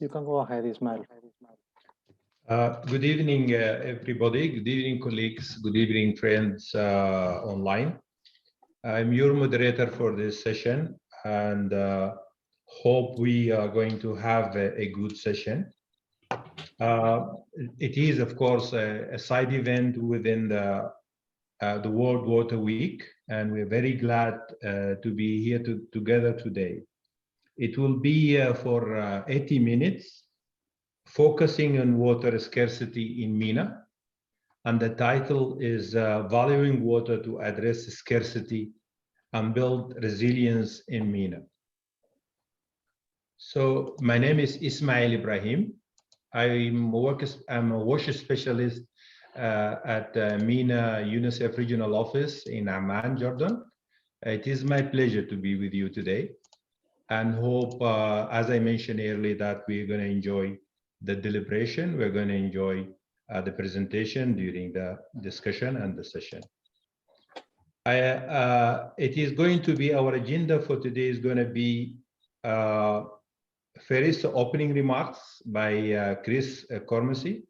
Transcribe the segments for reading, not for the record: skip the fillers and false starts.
You can go ahead, Ismail. Good evening, everybody. Good evening, colleagues. Good evening, friends online. I'm your moderator for this session, and hope we are going to have a good session. It is, of course, a side event within the World Water Week, and we're very glad to be here together today. It will be for 80 minutes, focusing on water scarcity in MENA, and the title is Valuing Water to Address Scarcity and Build Resilience in MENA. So my name is Ismail Ibrahim. I'm a water specialist at MENA UNICEF Regional Office in Amman, Jordan. It is my pleasure to be with you today, and hope, as I mentioned earlier, that we're going to enjoy the deliberation. We're going to enjoy the presentation during the discussion and the session. It is going to be, our agenda for today is going to be first opening remarks by Chris Cormacy,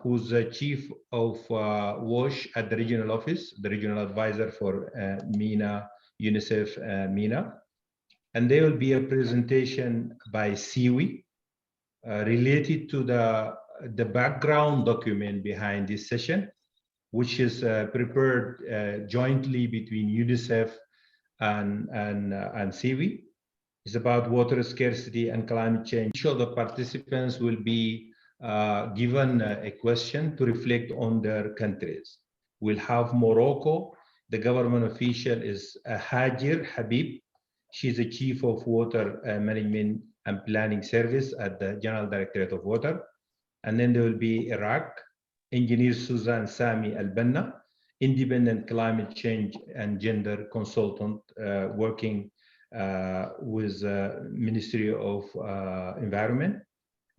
who's the Chief of WASH at the regional office, the regional advisor for MENA, UNICEF MENA. And there will be a presentation by SIWI related to the background document behind this session, which is prepared jointly between UNICEF and SIWI. It's about water scarcity and climate change. Each of the participants will be given a question to reflect on their countries. We'll have Morocco. The government official is Hajer Habib. She's the Chief of Water Management and Planning Service at the General Directorate of Water. And then there will be Iraq, Engineer Suzanne Sami Al-Banna, independent climate change and gender consultant working with Ministry of Environment.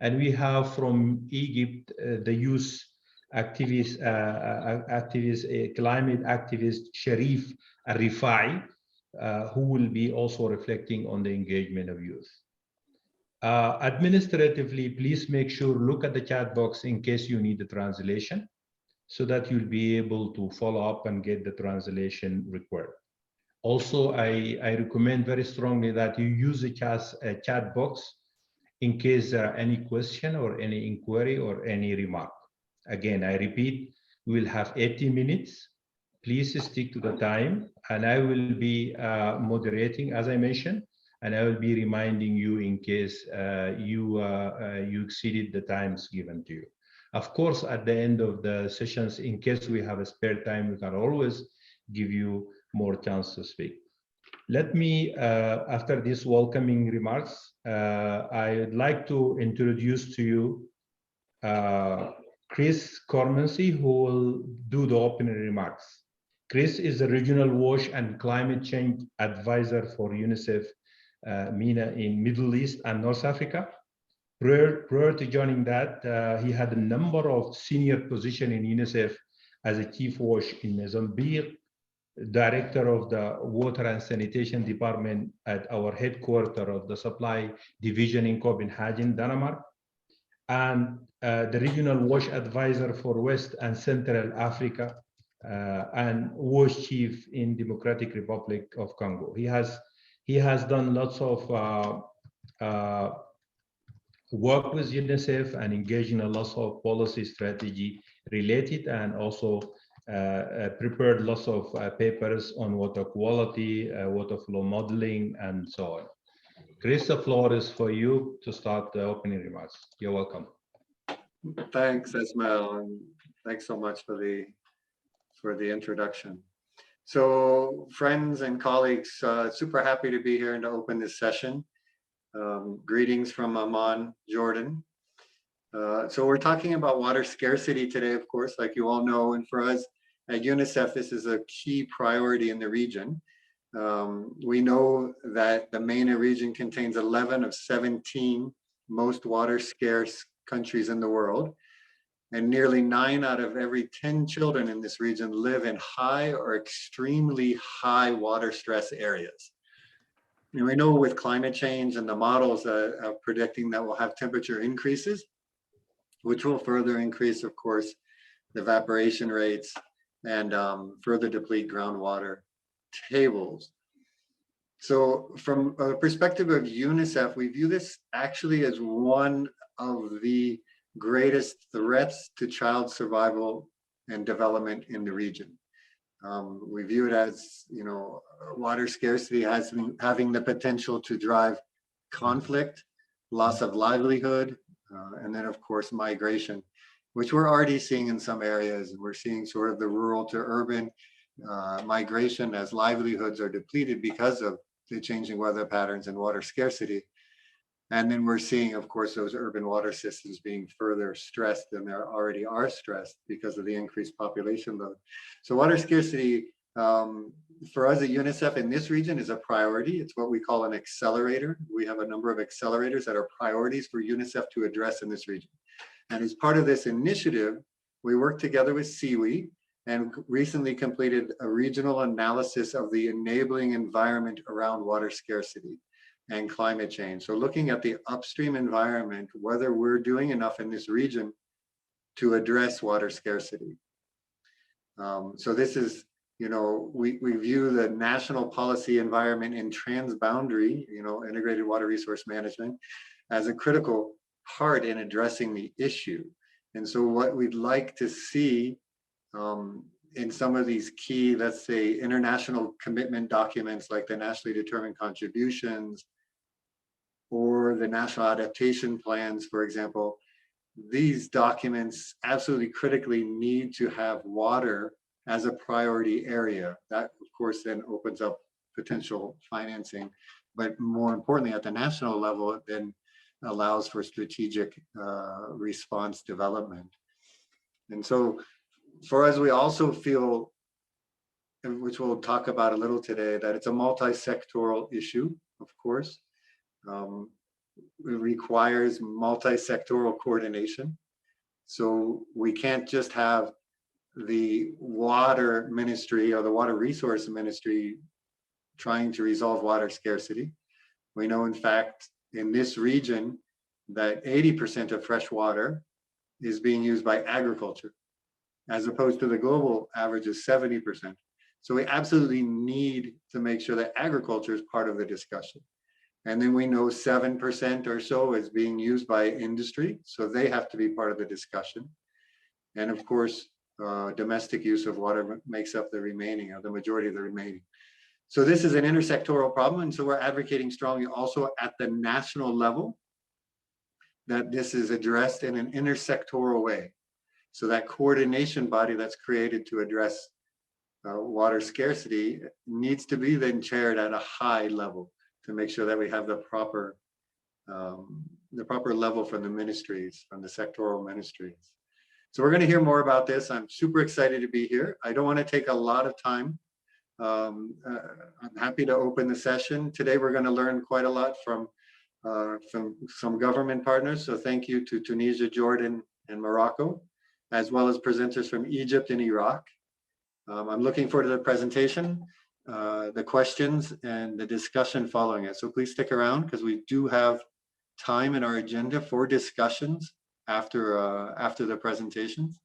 And we have from Egypt the youth activist, climate activist Sharif Al-Rifai, who will be also reflecting on the engagement of youth. Administratively, please make sure, look at the chat box in case you need the translation, so that you'll be able to follow up and get the translation required. Also, I recommend very strongly that you use the chat box in case there are any question or any inquiry or any remark. Again, I repeat, we will have 80 minutes. Please stick to the time, and I will be moderating, as I mentioned, and I will be reminding you in case you exceeded the times given to you. Of course, at the end of the sessions, in case we have a spare time, we can always give you more chance to speak. Let me, after these welcoming remarks, I'd like to introduce to you Chris Cormacy, who will do the opening remarks. Chris is the Regional WASH and Climate Change Advisor for UNICEF MENA in Middle East and North Africa. Prior to joining that, he had a number of senior positions in UNICEF as a Chief WASH in Mozambique, Director of the Water and Sanitation Department at our headquarters of the Supply Division in Copenhagen, Denmark, and the Regional WASH Advisor for West and Central Africa, and WASH Chief in Democratic Republic of Congo. He has done lots of work with UNICEF and engaged in a lot of policy strategy related, and also prepared lots of papers on water quality, water flow modeling, and so on. Chris, the floor is for you to start the opening remarks. You're welcome. Thanks, Ismail, and thanks so much for the introduction. So, friends and colleagues, super happy to be here and to open this session. Greetings from Amman, Jordan. So we're talking about water scarcity today, of course, like you all know, and for us at UNICEF, this is a key priority in the region. We know that the MENA region contains 11 of 17 most water scarce countries in the world, and nearly 9 out of every 10 children in this region live in high or extremely high water stress areas. And we know with climate change and the models predicting that we'll have temperature increases, which will further increase, of course, the evaporation rates and further deplete groundwater tables. So from a perspective of UNICEF, we view this actually as one of the greatest threats to child survival and development in the region. We view it as, you know, water scarcity having the potential to drive conflict, loss of livelihood, and then of course migration, which we're already seeing in some areas. We're seeing sort of the rural to urban migration as livelihoods are depleted because of the changing weather patterns and water scarcity. And then we're seeing, of course, those urban water systems being further stressed than they already are stressed because of the increased population load. So water scarcity for us at UNICEF in this region is a priority. It's what we call an accelerator. We have a number of accelerators that are priorities for UNICEF to address in this region. And as part of this initiative, we work together with SIWI and recently completed a regional analysis of the enabling environment around water scarcity and climate change. So looking at the upstream environment, whether we're doing enough in this region to address water scarcity. So this is, you know, we view the national policy environment in transboundary, you know, integrated water resource management as a critical part in addressing the issue. And so what we'd like to see in some of these key, let's say, international commitment documents like the nationally determined contributions or the national adaptation plans, for example, these documents absolutely critically need to have water as a priority area. That, of course, then opens up potential financing, but more importantly, at the national level, it then allows for strategic response development. And so for us, we also feel, which we'll talk about a little today, that it's a multi-sectoral issue, of course. It requires multi-sectoral coordination. So we can't just have the water ministry or the water resource ministry trying to resolve water scarcity. We know, in fact, in this region that 80% of fresh water is being used by agriculture, as opposed to the global average of 70%. So we absolutely need to make sure that agriculture is part of the discussion. And then we know 7% or so is being used by industry, so they have to be part of the discussion. And of course, domestic use of water makes up the remaining, or the majority of the remaining. So this is an intersectoral problem, and so we're advocating strongly also at the national level that this is addressed in an intersectoral way. So that coordination body that's created to address water scarcity needs to be then chaired at a high level to make sure that we have the proper level from the ministries, from the sectoral ministries. So we're going to hear more about this. I'm super excited to be here. I don't want to take a lot of time. I'm happy to open the session. Today we're going to learn quite a lot from some government partners. So thank you to Tunisia, Jordan, and Morocco, as well as presenters from Egypt and Iraq. I'm looking forward to the presentation, the questions, and the discussion following it. So please stick around because we do have time in our agenda for discussions after the presentations.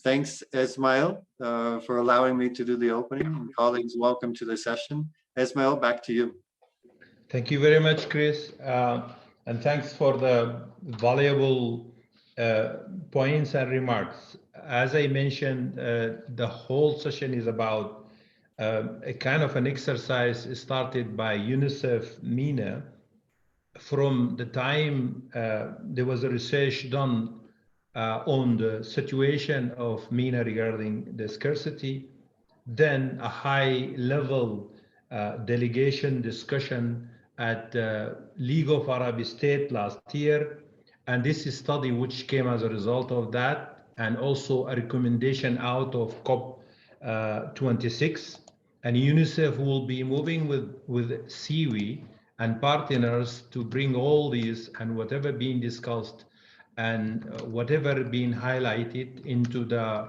Thanks, Ismail, for allowing me to do the opening. And colleagues, welcome to the session. Ismail, back to you. Thank you very much, Chris. And thanks for the valuable points and remarks. As I mentioned, the whole session is about a kind of an exercise started by UNICEF MENA from the time there was a research done on the situation of MENA regarding the scarcity, then a high-level delegation discussion at League of Arab States last year, and this study which came as a result of that, and also a recommendation out of COP26. And UNICEF will be moving with SIWI and partners to bring all these and whatever being discussed and whatever being highlighted into the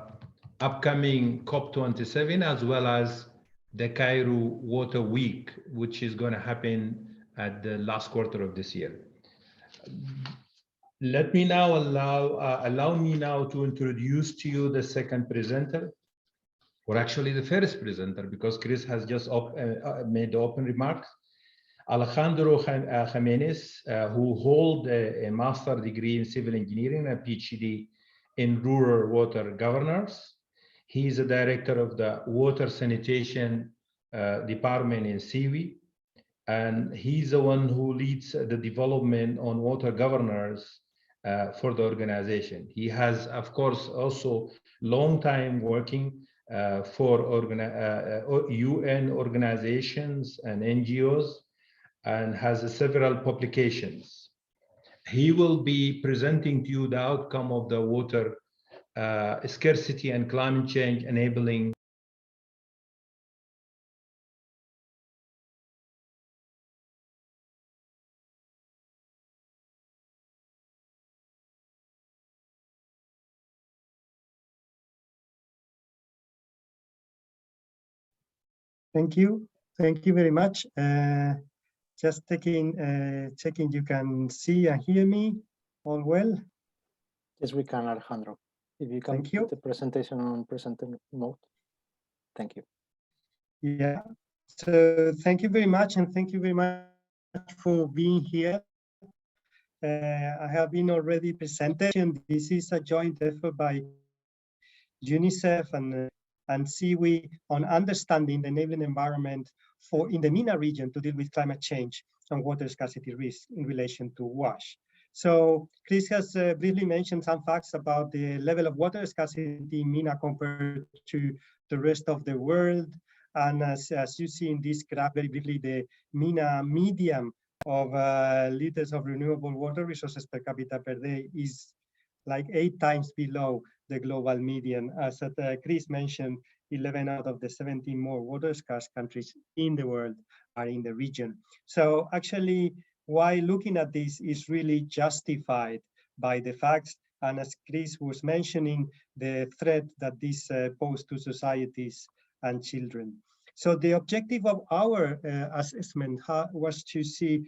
upcoming COP27, as well as the Cairo Water Week, which is going to happen at the last quarter of this year. Let me now allow me now to introduce to you the second presenter, or actually the first presenter, because Chris has just made the open remarks. Alejandro Jimenez, who holds a master's degree in civil engineering and a PhD in rural water governance. He is a director of the water sanitation department in SIWI, and he's the one who leads the development on water governance for the organization. He has, of course, also long time working for UN organizations and NGOs, and has several publications. He will be presenting to you the outcome of the water scarcity and climate change enabling. Thank you very much. Just checking you can see and hear me all well. Yes, we can, Alejandro. If you can put the presentation on presenter mode. Thank you. Yeah, so thank you very much, and thank you very much for being here. I have been already presented. This is a joint effort by UNICEF and SIWI on understanding the enabling environment in the MENA region to deal with climate change and water scarcity risk in relation to WASH. So Chris has briefly mentioned some facts about the level of water scarcity in MENA compared to the rest of the world. And as you see in this graph very briefly, the MENA median of liters of renewable water resources per capita per day is like 8 times below the global median. As Chris mentioned, 11 out of the 17 more water scarce countries in the world are in the region. So actually, why looking at this is really justified by the facts, and as Chris was mentioning, the threat that this poses to societies and children. So the objective of our assessment was to see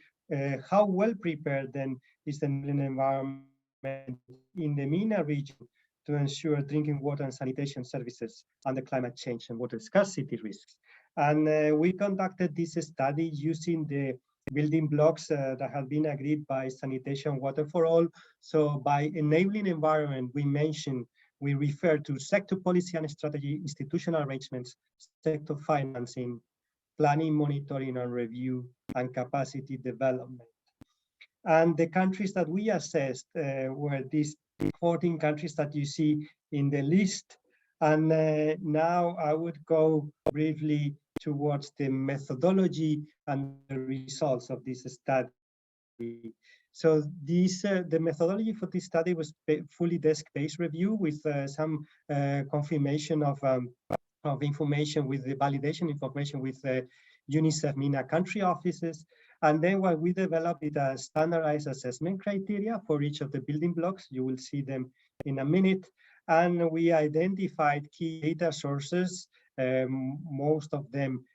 how well prepared then is the environment in the MENA region to ensure drinking water and sanitation services under climate change and water scarcity risks. And we conducted this study using the building blocks that have been agreed by Sanitation Water for All. So by enabling environment, we refer to sector policy and strategy, institutional arrangements, sector financing, planning, monitoring and review, and capacity development. And the countries that we assessed were these 14 countries that you see in the list. And now I would go briefly towards the methodology and the results of this study. So the methodology for this study was fully desk-based review with some confirmation of information with the validation information with UNICEF MENA country offices. And then what we developed is a standardized assessment criteria for each of the building blocks. You will see them in a minute. And we identified key data sources, most of them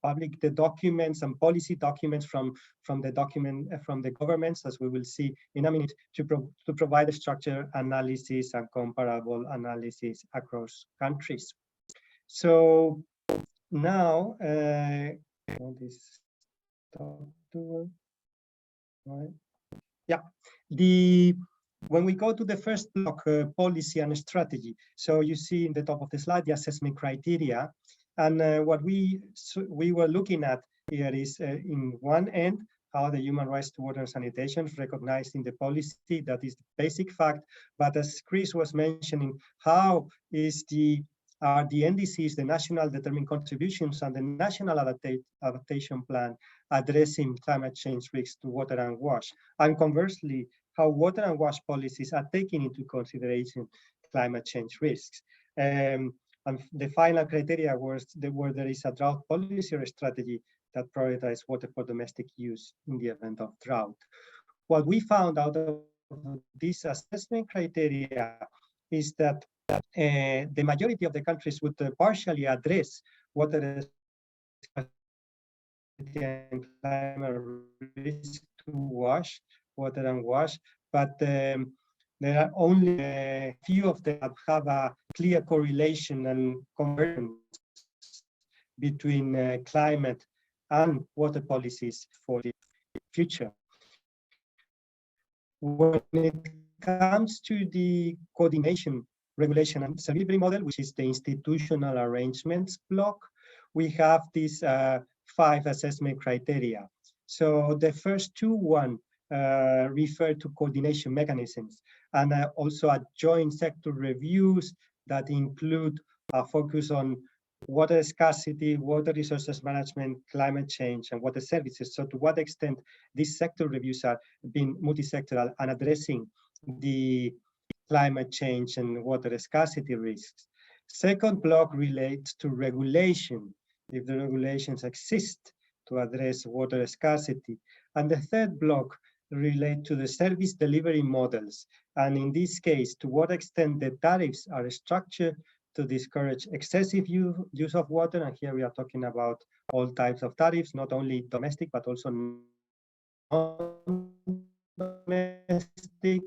public documents and policy documents from the governments, as we will see in a minute, to provide a structured analysis and comparable analysis across countries. So now, when we go to the first block, policy and strategy, so you see in the top of the slide, the assessment criteria. And what we were looking at here is in one end, how the human rights to water and sanitation is recognized in the policy. That is the basic fact. But as Chris was mentioning, how is the NDCs, the national determined contributions, and the national adaptation plan addressing climate change risks to water and wash? And conversely, how water and wash policies are taking into consideration climate change risks. And the final criteria was where there is a drought policy or strategy that prioritizes water for domestic use in the event of drought. What we found out of this assessment criteria is that the majority of the countries would partially address water and climate risk to water and wash, but there are only a few of them that have a clear correlation and convergence between climate and water policies for the future. When it comes to the coordination, regulation, and delivery model, which is the institutional arrangements block, we have these 5 assessment criteria. So the first 2 refer to coordination mechanisms, and also a joint sector reviews that include a focus on water scarcity, water resources management, climate change, and water services. So to what extent these sector reviews are being multi-sectoral and addressing the climate change and water scarcity risks. Second block relates to regulation, if the regulations exist to address water scarcity. And the third block relates to the service delivery models. And in this case, to what extent the tariffs are structured to discourage excessive use of water. And here we are talking about all types of tariffs, not only domestic, but also non-domestic,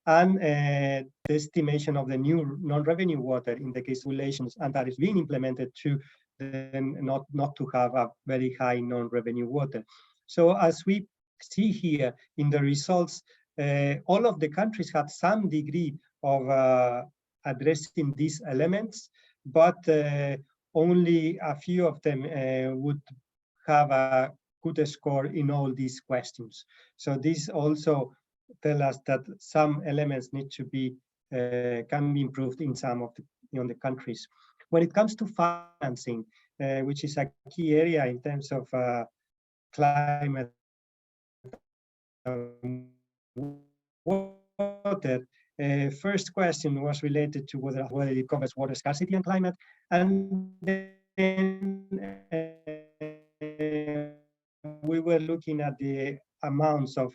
and the estimation of the new non-revenue water in the case regulations and tariffs being implemented to then not to have a very high non-revenue water. So as we see here in the results, all of the countries had some degree of addressing these elements, but only a few of them would have a good score in all these questions. So this also tells us that some elements need to be can be improved in some of the countries. When it comes to financing, which is a key area in terms of climate water, first question was related to whether it covers water scarcity and climate, and then we were looking at the amounts of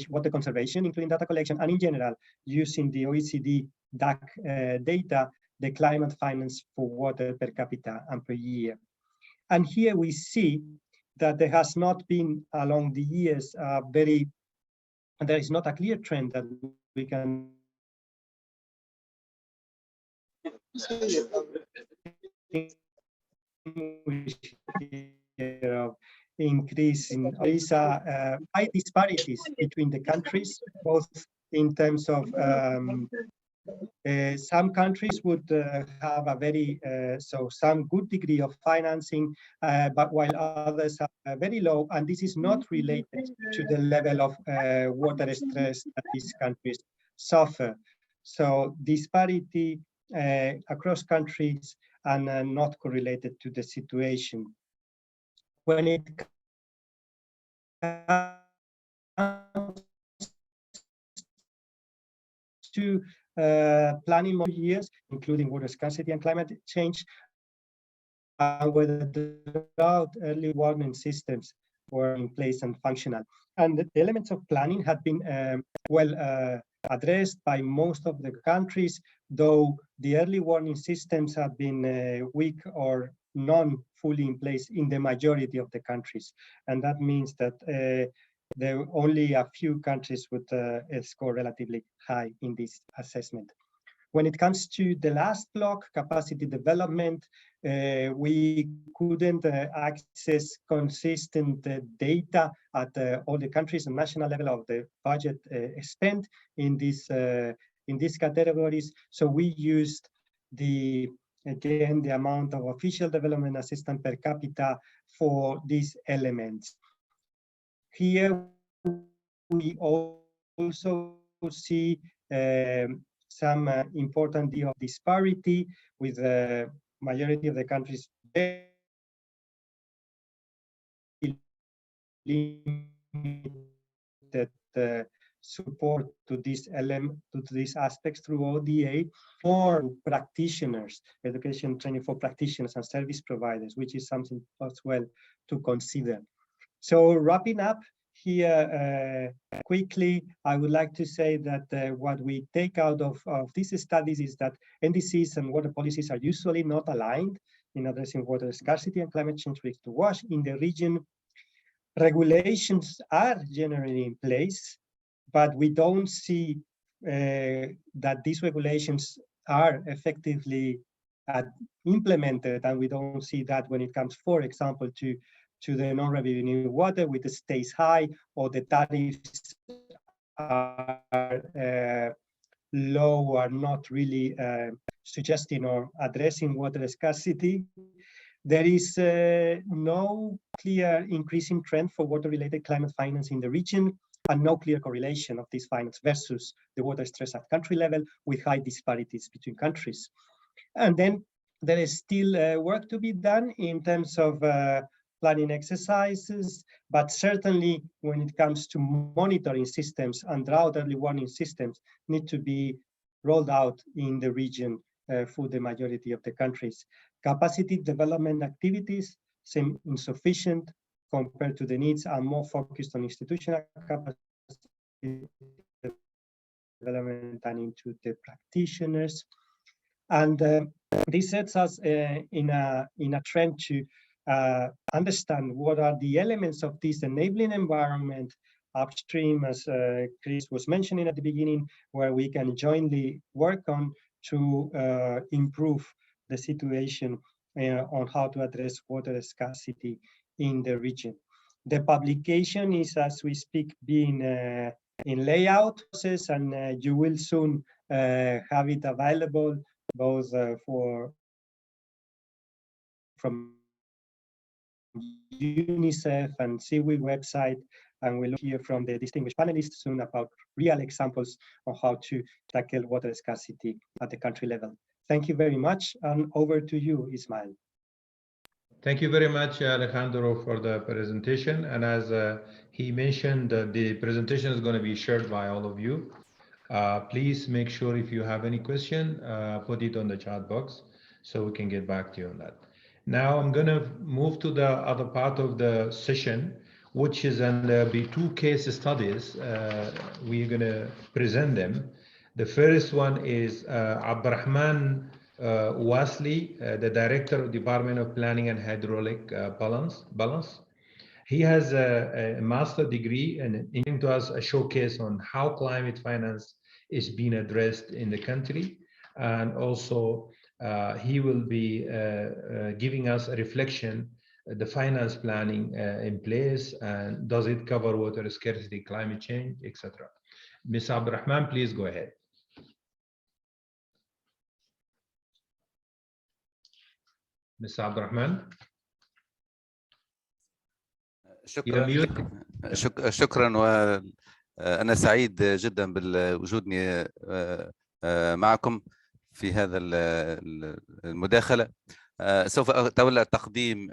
water conservation, including data collection, and in general, using the OECD DAC data, the climate finance for water per capita and per year. And here we see that there has not been along the years there is not a clear trend that we can of increase in high disparities between the countries, both in terms of some countries would have a some good degree of financing, but while others are very low, and this is not related to the level of water stress that these countries suffer. So disparity across countries and not correlated to the situation. When it comes to planning more years, including water scarcity and climate change, whether the drought early warning systems were in place and functional. And the elements of planning had been well addressed by most of the countries, though the early warning systems have been weak or non-fully in place in the majority of the countries. And that means that there are only a few countries would score relatively high in this assessment. When it comes to the last block, capacity development, we couldn't access consistent data at all the countries and national level of the budget spent in these categories. So we used the amount of official development assistance per capita for these elements. Here we also see some important deal of disparity with the majority of the countries limited support to this element, to these aspects through ODA for practitioners, education training for practitioners and service providers, which is something as well to consider. So wrapping up here quickly, I would like to say that what we take out of these studies is that NDCs and water policies are usually not aligned. in addressing water scarcity and climate change risk to WASH. In the region, regulations are generally in place, but we don't see that these regulations are effectively implemented, and we don't see that when it comes, for example, to the non-revenue water, with the stays high, or the tariffs are low, or not really suggesting or addressing water scarcity. There is no clear increasing trend for water-related climate finance in the region, and no clear correlation of this finance versus the water stress at country level, with high disparities between countries. And then there is still work to be done in terms of planning exercises, but certainly when it comes to monitoring systems and drought early warning systems need to be rolled out in the region for the majority of the countries. Capacity development activities seem insufficient compared to the needs, and more focused on institutional capacity development and into the practitioners. And this sets us in a trend to understand what are the elements of this enabling environment upstream, as Chris was mentioning at the beginning, where we can jointly work on to improve the situation on how to address water scarcity in the region. The publication is, as we speak, being in layout process, and you will soon have it available both from UNICEF and SIWI website, and we'll hear from the distinguished panelists soon about real examples of how to tackle water scarcity at the country level. Thank you very much, and over to you, Ismael. Thank you very much, Alejandro, for the presentation. And as he mentioned, the presentation is going to be shared by all of you. Please make sure if you have any question, put it on the chat box so we can get back to you on that. Now I'm going to move to the other part of the session, which is, and there'll be two case studies. We're going to present them. The first one is Abdurrahman Wasli, the Director of Department of Planning and Hydraulic Balance. He has a master's degree and giving to us a showcase on how climate finance is being addressed in the country. And also he will be giving us a reflection, the finance planning in place, and does it cover water scarcity, climate change, etc. Ms. Abdurrahman, please go ahead. Ms. Abdurrahman. شكرا وأنا سعيد جدا بوجودني معكم في هذا المداخلة. سوف أتولى تقديم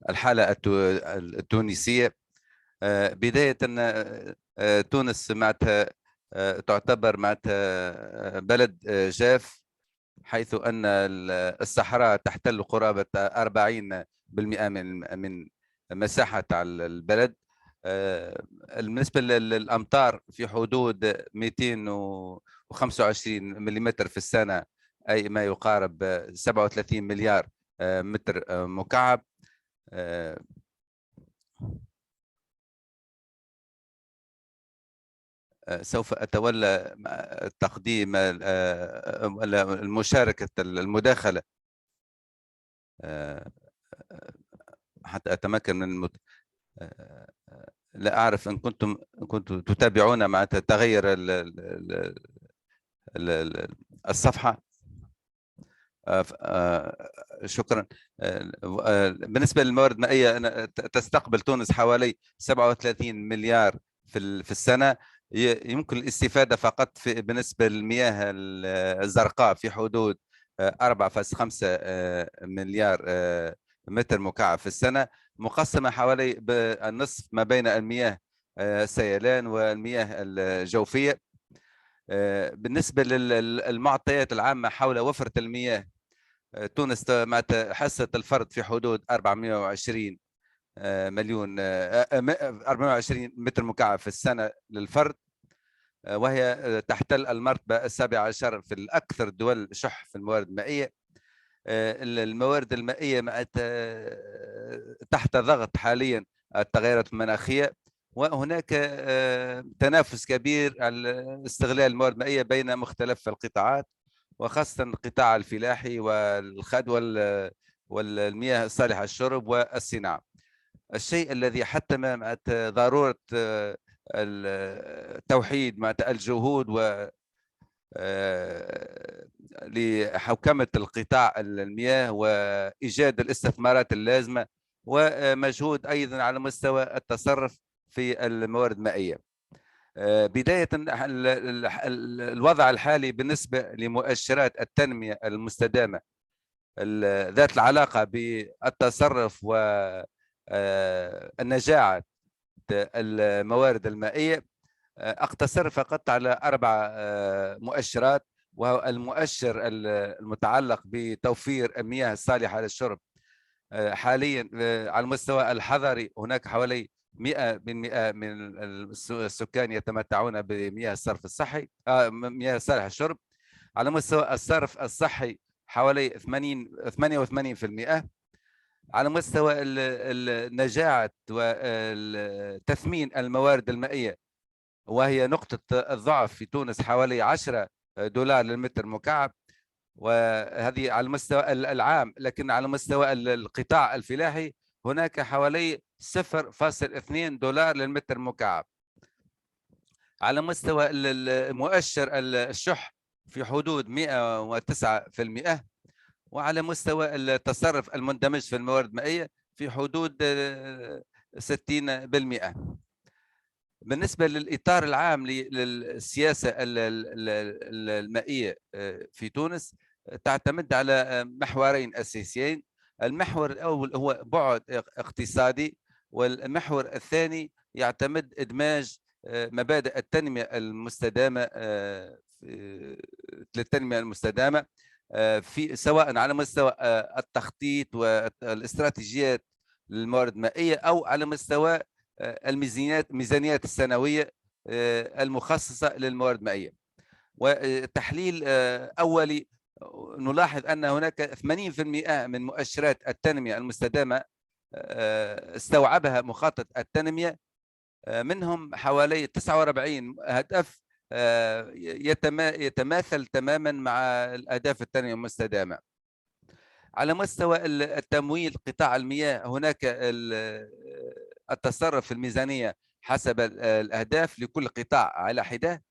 الحالة التونسية. بداية تونس معناتها تعتبر معناتها بلد جاف، حيث أن الصحراء تحتل قرابة 40% من مساحة البلد. بالنسبة للأمطار في حدود 225 ملم في السنة، أي ما يقارب 37 مليار متر مكعب. سوف أتولى تقديم المشاركة المداخلة حتى أتمكن من لا أعرف إن كنتم تتابعون مع تغير الصفحة. شكرا. بالنسبة للموارد المائية، تستقبل تونس حوالي 37 مليار في السنة. يمكن الاستفادة فقط بالنسبة للمياه الزرقاء في حدود 4.5 مليار متر مكعب في السنة، مقسمة حوالي بالنصف ما بين المياه السيلان والمياه الجوفية. بالنسبة للمعطيات العامة حول وفرة المياه، تونس مع حصة الفرد في حدود 420 متر مكعب في السنة للفرد. وهي تحتل المرتبة 17 في الأكثر دول شح في الموارد المائية. الموارد المائية تحت ضغط حاليا التغيرات المناخية، وهناك تنافس كبير على استغلال الموارد المائية بين مختلف القطاعات، وخاصة القطاع الفلاحي والخد والمياه الصالحة للشرب والصناعة. الشيء الذي حتم ضرورة التوحيد مع الجهود و لحوكمة القطاع المياه وإيجاد الاستثمارات اللازمة، ومجهود أيضا على مستوى التصرف في الموارد المائية. بداية الوضع الحالي بالنسبة لمؤشرات التنمية المستدامة ذات العلاقة بالتصرف والنجاعة الموارد المائية، أقتصر فقط على 4 مؤشرات، وهو المؤشر المتعلق بتوفير المياه الصالحة للشرب. حاليا على المستوى الحضري هناك حوالي 100% من السكان يتمتعون بمياه الصرف الصحي، مياه صالحة للشرب. على مستوى الصرف الصحي حوالي 88%. على مستوى النجاعة وتثمين الموارد المائية، وهي نقطة الضعف في تونس، حوالي 10 دولار للمتر مكعب، وهذه على المستوى العام. لكن على مستوى القطاع الفلاحي هناك حوالي 0.2 دولار للمتر مكعب. على مستوى مؤشر الشح في حدود 109%، وعلى مستوى التصرف المندمج في الموارد المائية في حدود 60%. بالنسبة للإطار العام للسياسة المائية في تونس، تعتمد على محورين أساسيين. المحور الأول هو بعد اقتصادي، والمحور الثاني يعتمد إدماج مبادئ التنمية المستدامة في سواء على مستوى التخطيط والاستراتيجيات للموارد المائية، أو على مستوى الميزانيات السنوية المخصصة للموارد المائية. وتحليل أولي نلاحظ أن هناك 80% من مؤشرات التنمية المستدامة استوعبها مخطط التنمية، منهم حوالي 49 هدف يتماثل تماما مع الأهداف التنمية المستدامة. على مستوى التمويل قطاع المياه، هناك التصرف في الميزانية حسب الأهداف لكل قطاع على حدة.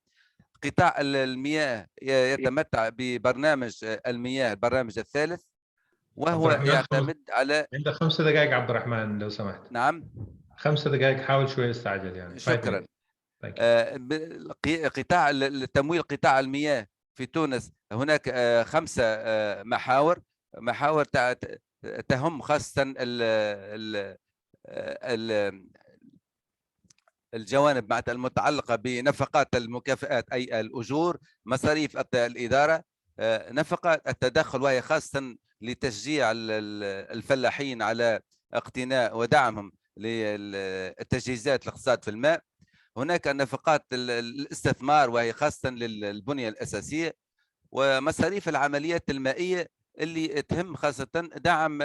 قطاع المياه يتمتع ببرنامج المياه، البرنامج الثالث، وهو يعتمد على. عندك 5 دقائق عبد الرحمن لو سمحت. نعم 5 دقائق، حاول شوي استعجل يعني. شكرا. قطاع التمويل قطاع المياه في تونس هناك 5 محاور تهم خاصة الجوانب المتعلقة بنفقات المكافآت، أي الأجور، مصاريف الإدارة، نفقات التدخل، وهي خاصة لتشجيع الفلاحين على اقتناء ودعمهم للتجهيزات الاقتصاد في الماء. هناك نفقات الاستثمار، وهي خاصة للبنية الأساسية، ومصاريف العمليات المائية اللي تهم خاصة دعم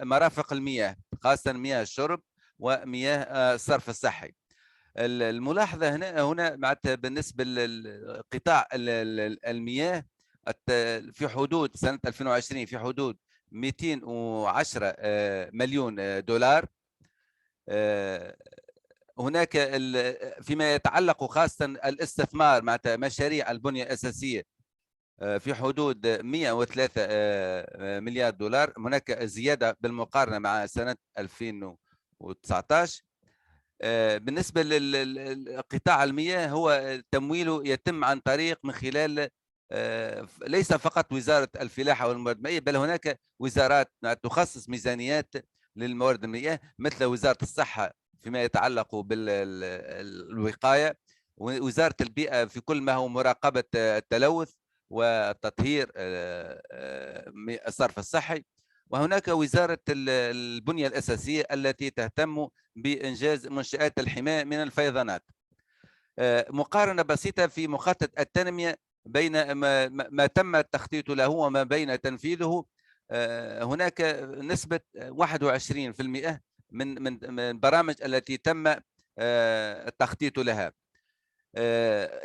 مرافق المياه، خاصة مياه الشرب ومياه الصرف الصحي. الملاحظة هنا بالنسبة لقطاع المياه في حدود سنة 2020 في حدود 210 مليون دولار. هناك فيما يتعلق خاصة الاستثمار مع مشاريع البنية الأساسية في حدود 103 مليار دولار. هناك زيادة بالمقارنة مع سنة 2019. بالنسبة للقطاع المياه، هو تمويله يتم عن طريق من خلال ليس فقط وزارة الفلاحة والموارد المائية، بل هناك وزارات تخصص ميزانيات للموارد المائية، مثل وزارة الصحة فيما يتعلق بالوقاية، ووزارة البيئة في كل ما هو مراقبة التلوث وتطهير الصرف الصحي، وهناك وزارة البنية الأساسية التي تهتم بإنجاز منشآت الحماية من الفيضانات. مقارنة بسيطة في مخطط التنمية بين ما تم التخطيط له وما بين تنفيذه. هناك نسبة 21% من البرامج التي تم التخطيط لها.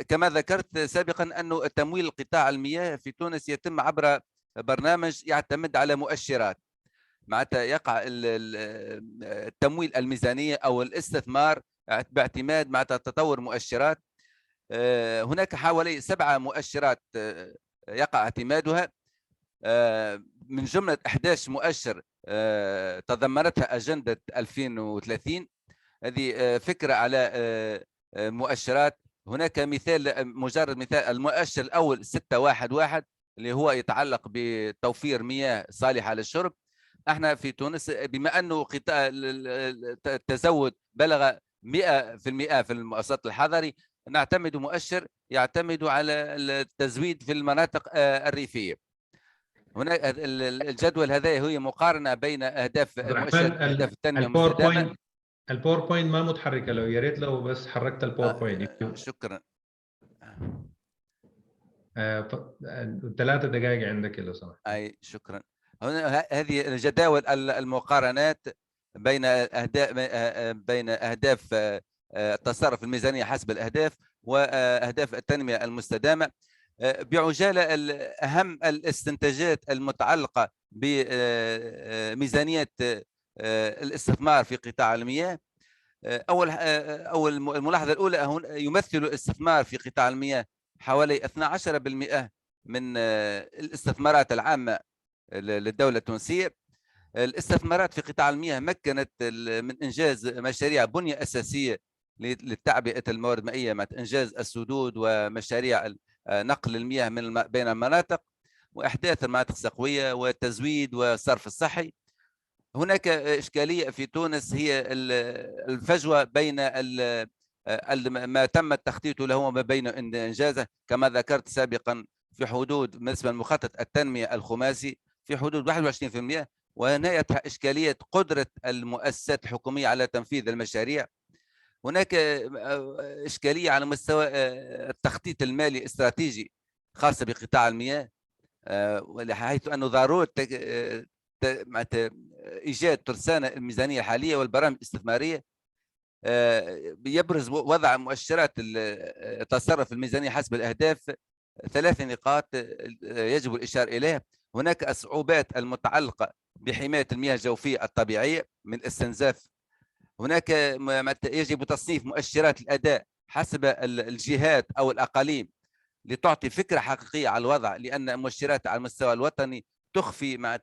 كما ذكرت سابقا أنه تمويل قطاع المياه في تونس يتم عبر برنامج يعتمد على مؤشرات، معناتها يقع التمويل الميزانية أو الاستثمار باعتماد معناتها تطور مؤشرات. هناك حوالي 7 مؤشرات يقع اعتمادها، من جملة 11 مؤشر تضمنتها أجندة 2030. هذه فكرة على مؤشرات. هناك مثال، مجرد مثال، المؤشر الأول 611 اللي هو يتعلق بتوفير مياه صالحة للشرب. احنا في تونس بما أنه قطاع التزود بلغ 100% في المؤسسات الحضري، نعتمد مؤشر يعتمد على التزويد في المناطق الريفية. هناك الجدول هذا هي مقارنة بين أهداف أهداف التنمية المستدامة. الباوربوينت ما متحركة، لو يا ريت لو بس حركت الباوربوينت. شكرا. 3 دقائق عندك لو سمحت. أي شكرا. هذه الجداول المقارنات بين أهداف التصرف الميزانية حسب الأهداف وأهداف التنمية المستدامة. بعجالة أهم الاستنتاجات المتعلقة بميزانية الاستثمار في قطاع المياه. أول الملاحظة الأولى، يمثل الاستثمار في قطاع المياه حوالي 12% من الاستثمارات العامة للدولة التونسية. الاستثمارات في قطاع المياه مكنت من إنجاز مشاريع بنية أساسية لتعبئة الموارد المائية، مع إنجاز السدود ومشاريع نقل المياه بين المناطق، وإحداث المناطق السقوية والتزويد والصرف الصحي. هناك إشكالية في تونس هي الفجوة بين ما تم التخطيط له وما بين إنجازه. كما ذكرت سابقا، في حدود بالنسبة لمخطط التنمية الخماسي في حدود 21%، ونهايتها إشكالية قدرة المؤسسات الحكومية على تنفيذ المشاريع. هناك إشكالية على مستوى التخطيط المالي الاستراتيجي خاصة بقطاع المياه، حيث أنه ضرورة إيجاد ترسانة الميزانية الحالية والبرامج الاستثمارية. يبرز وضع مؤشرات التصرف الميزانية حسب الأهداف 3 نقاط يجب الإشارة إليها. هناك الصعوبات المتعلقة بحماية المياه الجوفية الطبيعية من الاستنزاف. هناك يجب تصنيف مؤشرات الأداء حسب الجهات أو الأقاليم لتعطي فكرة حقيقية على الوضع، لأن مؤشرات على المستوى الوطني تخفي مع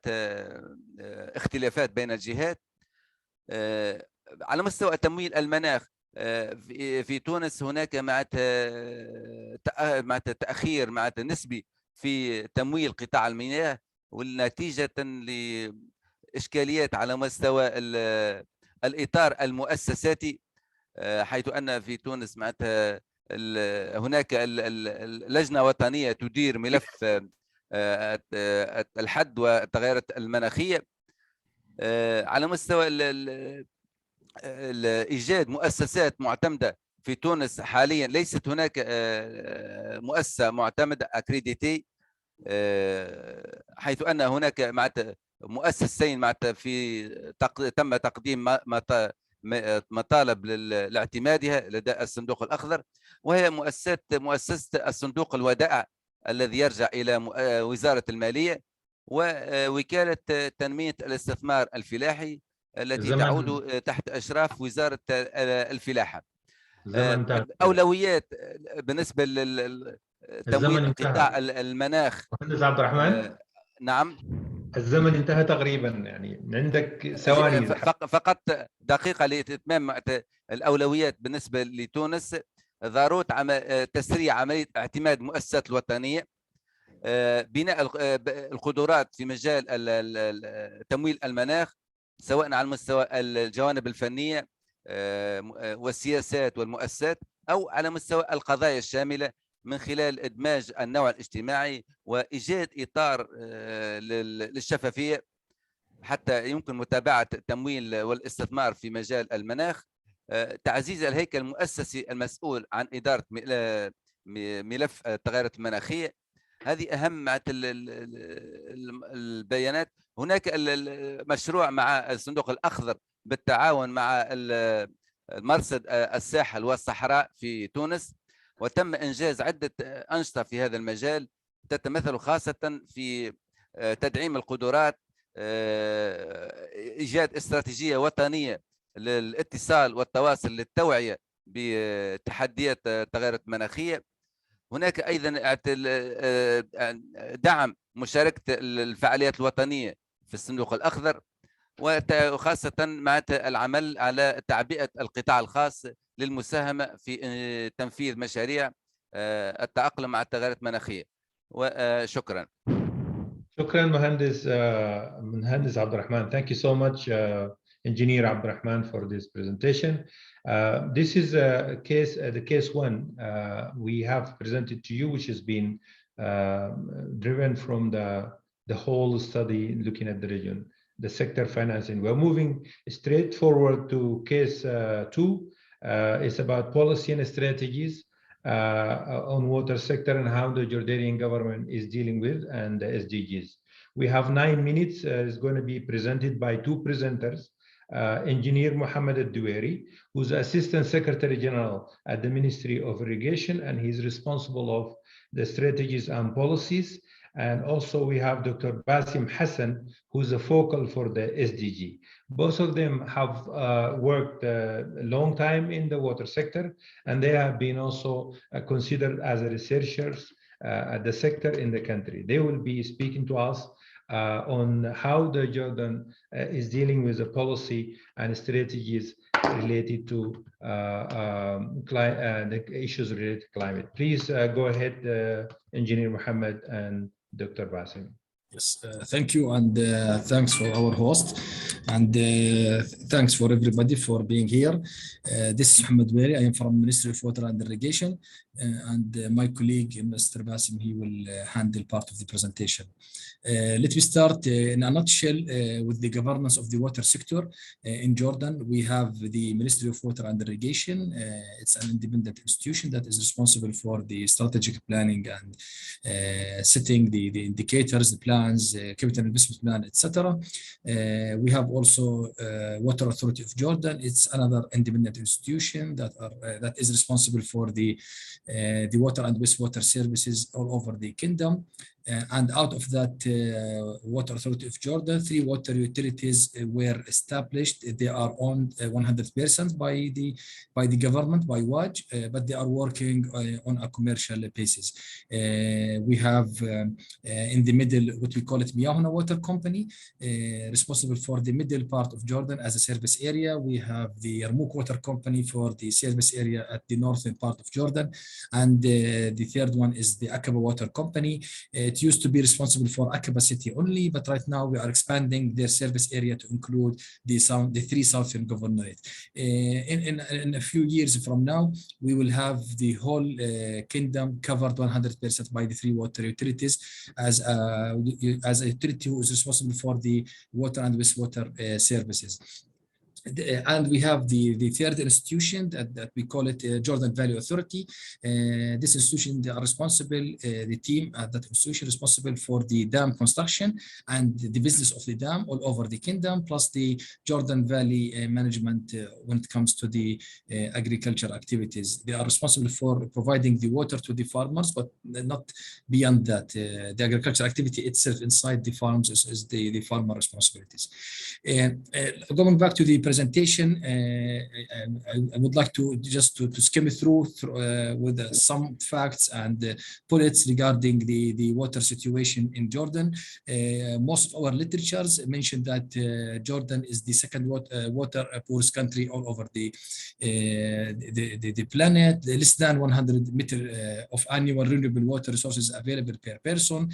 اختلافات بين الجهات. على مستوى تمويل المناخ في تونس هناك مع تأخير نسبي في تمويل قطاع المياه، والنتيجة لإشكاليات على مستوى الإطار المؤسساتي، حيث أن في تونس هناك لجنة وطنية تدير ملف الحد والتغيرات المناخية. على مستوى إيجاد مؤسسات معتمدة في تونس حاليا ليست هناك مؤسسة معتمدة أكريديتي، حيث أن هناك مؤسستين تم تقديم مطالب لاعتمادها لدى الصندوق الأخضر، وهي مؤسسة الصندوق الودائع الذي يرجع إلى وزارة المالية، ووكالة تنمية الاستثمار الفلاحي التي تعود تحت إشراف وزارة الفلاحة. أولويات بالنسبة لتمويل قطاع المناخ. مهندس عبد الرحمن، نعم، الزمن انتهى تقريبا، يعني عندك ثواني فقط دقيقة لإتمام الأولويات بالنسبة لتونس. ضرورة تسريع عملية اعتماد المؤسسات الوطنية، بناء القدرات في مجال تمويل المناخ، سواء على مستوى الجوانب الفنية والسياسات والمؤسسات، أو على مستوى القضايا الشاملة من خلال إدماج النوع الاجتماعي وإيجاد إطار للشفافية حتى يمكن متابعة التمويل والاستثمار في مجال المناخ. تعزيز الهيكل المؤسسي المسؤول عن إدارة ملف التغيرات المناخية. هذه أهم البيانات. هناك المشروع مع الصندوق الأخضر بالتعاون مع مرصد الساحل والصحراء في تونس، وتم إنجاز عدة أنشطة في هذا المجال تتمثل خاصة في تدعيم القدرات، إيجاد استراتيجية وطنية للاتصال والتواصل للتوعية بتحديات التغيرات المناخية. هناك أيضا دعم مشاركة الفعاليات الوطنية في الصندوق الأخضر، وخاصة مع العمل على تعبئة القطاع الخاص للمساهمة في تنفيذ مشاريع التأقلم مع التغيرات المناخية. وشكرا. شكرا مهندس عبد الرحمن. Thank you so much, Engineer Abd Rahman, for this presentation. This is a case, the case one we have presented to you, which has been driven from the whole study looking at the region, the sector financing. We're moving straight forward to case two. It's about policy and strategies on water sector and how the Jordanian government is dealing with and the SDGs. We have 9 minutes. It's going to be presented by two presenters. Engineer Mohammed Al-Duwairi, who's Assistant Secretary General at the Ministry of Irrigation, and he's responsible of the strategies and policies. And also we have Dr. Basim Hassan, who's a focal for the SDG. Both of them have worked a long time in the water sector, and they have been also considered as researchers at the sector in the country. They will be speaking to us on how the Jordan is dealing with the policy and strategies related to the issues related to climate. Please go ahead, Engineer Mohammed and Dr. Basim. Yes, thank you, and thanks for our host, and thanks for everybody for being here. This is Mohammed Al-Duwairi. I am from Ministry of Water and Irrigation, and my colleague, Mr. Basim, he will handle part of the presentation. Let me start in a nutshell with the governance of the water sector in Jordan. We have the Ministry of Water and Irrigation. It's an independent institution that is responsible for the strategic planning and setting the indicators, the plans, capital investment plan, etc. We have also Water Authority of Jordan. It's another independent institution that is responsible for the water and wastewater services all over the kingdom. And out of that Water Authority of Jordan, 3 water utilities were established. They are owned 100% by the government, by WAJ, but they are working on a commercial basis. We have in the middle what we call it Miyahuna Water Company, responsible for the middle part of Jordan as a service area. We have the Yarmouk Water Company for the service area at the northern part of Jordan, and the third one is the Aqaba Water Company. It used to be responsible for Aqaba city only, but right now we are expanding their service area to include the 3 southern governorates. In a few years from now, we will have the whole kingdom covered 100% by the 3 water utilities as a utility who is responsible for the water and wastewater services. And we have the third institution that we call it Jordan Valley Authority. This institution, they are responsible, the team at that institution responsible for the dam construction and the business of the dam all over the kingdom, plus the Jordan Valley management when it comes to the agriculture activities. They are responsible for providing the water to the farmers, but not beyond that. The agriculture activity itself inside the farms is the farmer responsibilities. Going back to the presentation, I would like to just to skim through with some facts and bullets regarding the water situation in Jordan. Most of our literatures mention that Jordan is the second water poorest country all over the planet. Less than 100 meters of annual renewable water resources available per person.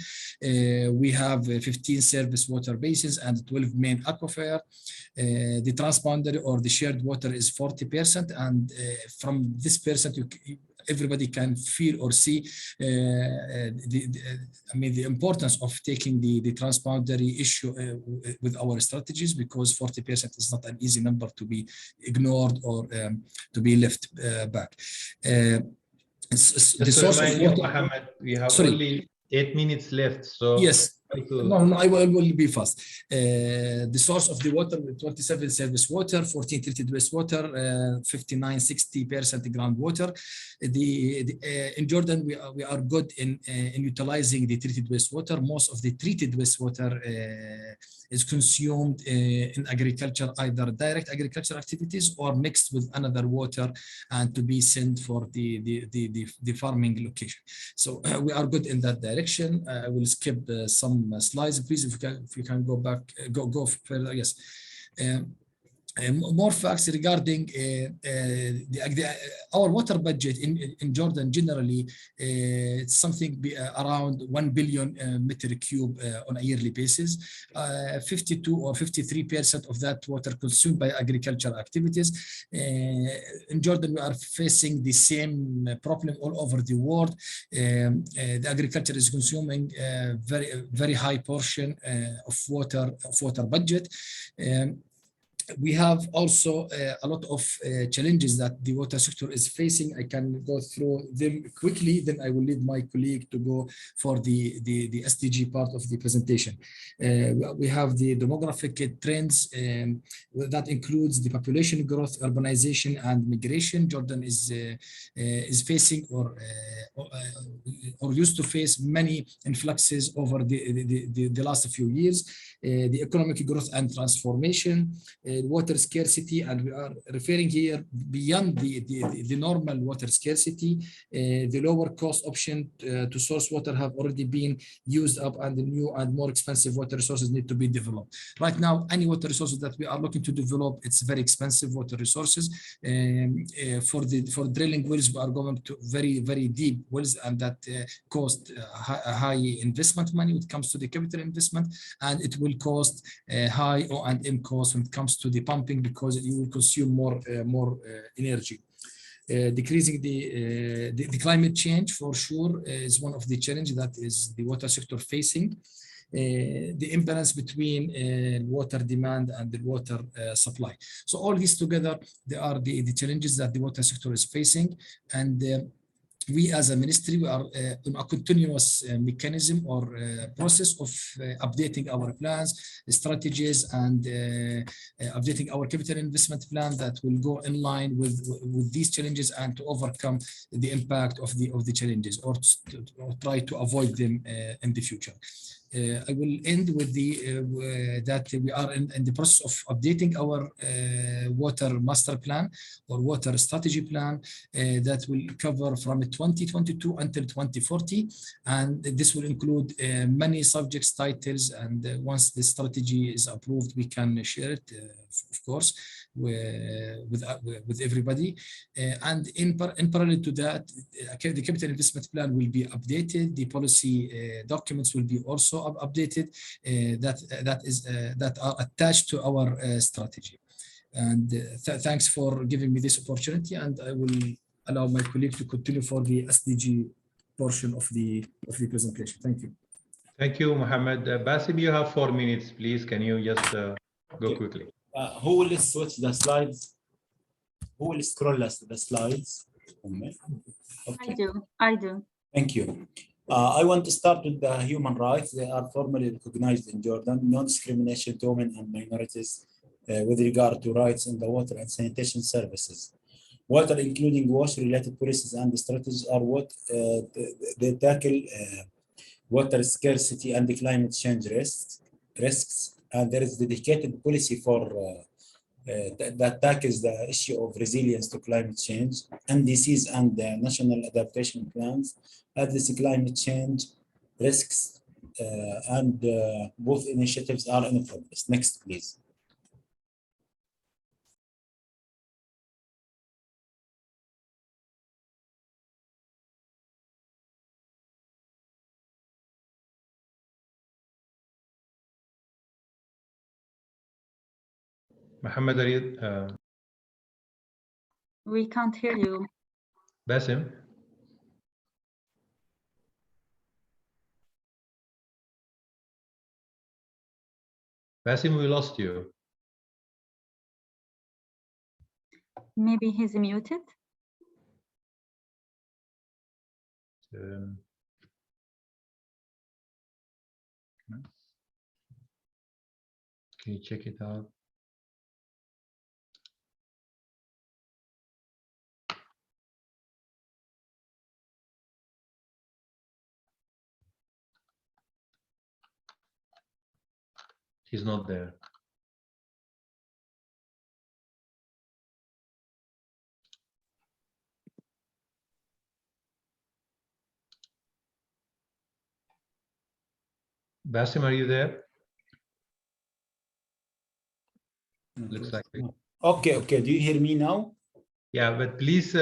We have 15 surface water basins and 12 main aquifers. The transboundary or the shared water is 40%, and from this percent everybody can feel or see the importance of taking the transboundary issue with our strategies, because 40% is not an easy number to be ignored or to be left back. Just to remind you, Mohammed, we have only 8 minutes left. So yes. No, I will be fast. The source of the water, 27 surface water, 14 treated wastewater, 59-60% groundwater. In Jordan, we are good in utilizing the treated wastewater. Most of the treated wastewater is consumed in agriculture, either direct agriculture activities or mixed with another water and to be sent for the farming location. So we are good in that direction. I will skip some slides, please. If you can go back, go further. Yes. More facts regarding our water budget in Jordan. Generally, it's something around 1 billion meter cube on a yearly basis. 52 or 53% of that water consumed by agricultural activities. In Jordan, we are facing the same problem all over the world. The agriculture is consuming very high portion of water budget. We have also a lot of challenges that the water sector is facing. I can go through them quickly, then I will leave my colleague to go for the SDG part of the presentation. We have the demographic trends that includes the population growth, urbanization, and migration. Jordan is facing or used to face many influxes over the last few years. The economic growth and transformation, water scarcity, and we are referring here beyond the normal water scarcity. The lower cost option to source water have already been used up, and the new and more expensive water resources need to be developed. Right now, any water resources that we are looking to develop, it's very expensive water resources. For drilling wells, we are going to very deep wells, and that cost high investment money when it comes to the capital investment, and it will cost high O&M cost when it comes to the pumping, because you will consume more energy. Decreasing the climate change, for sure, is one of the challenges that is the water sector facing. The imbalance between water demand and the water supply. So all these together, they are the challenges that the water sector is facing, and we as a ministry, we are in a continuous mechanism or process of updating our plans, strategies, and updating our capital investment plan that will go in line with these challenges and to overcome the impact of the challenges, or try to avoid them in the future. I will end with that we are in the process of updating our water master plan or water strategy plan that will cover from 2022 until 2040, and this will include many subjects, titles, and once the strategy is approved, we can share it, of course, with everybody. And in parallel to that, the capital investment plan will be updated. The policy documents will be also updated that are attached to our strategy. And thanks for giving me this opportunity, and I will allow my colleague to continue for the SDG portion of the presentation. Thank you. Thank you, Mohammed. Basim, you have 4 minutes, please. Can you just go quickly? Who will switch the slides? Who will scroll the slides? Okay. I do. Thank you. I want to start with the human rights. They are formally recognized in Jordan. No discrimination to women and minorities with regard to rights in the water and sanitation services. Water, including wash-related policies and strategies, are what they tackle water scarcity and the climate change risks. And there is dedicated policy for that tackles the issue of resilience to climate change. NDCs and national adaptation plans address climate change risks, and both initiatives are in progress. Next, please. Mohammed, we can't hear you. Basim? Basim, we lost you. Maybe he's muted. Um, can you check it out? He's not there. Basim, are you there? Looks like it. Okay, okay. Do you hear me now? Yeah, but please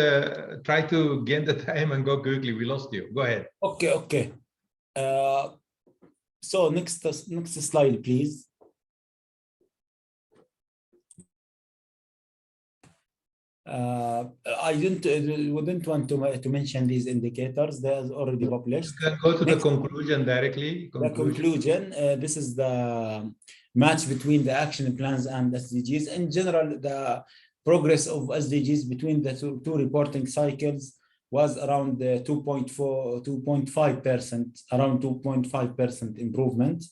try to gain the time and go quickly. We lost you. Go ahead. Okay, okay. So next slide, please. I wouldn't want to mention these indicators. They are already published. You can go to Next, the conclusion directly. the conclusion. This is the match between the action plans and SDGs. In general, the progress of SDGs between the two reporting cycles was around 2.5%, around 2.5% improvement.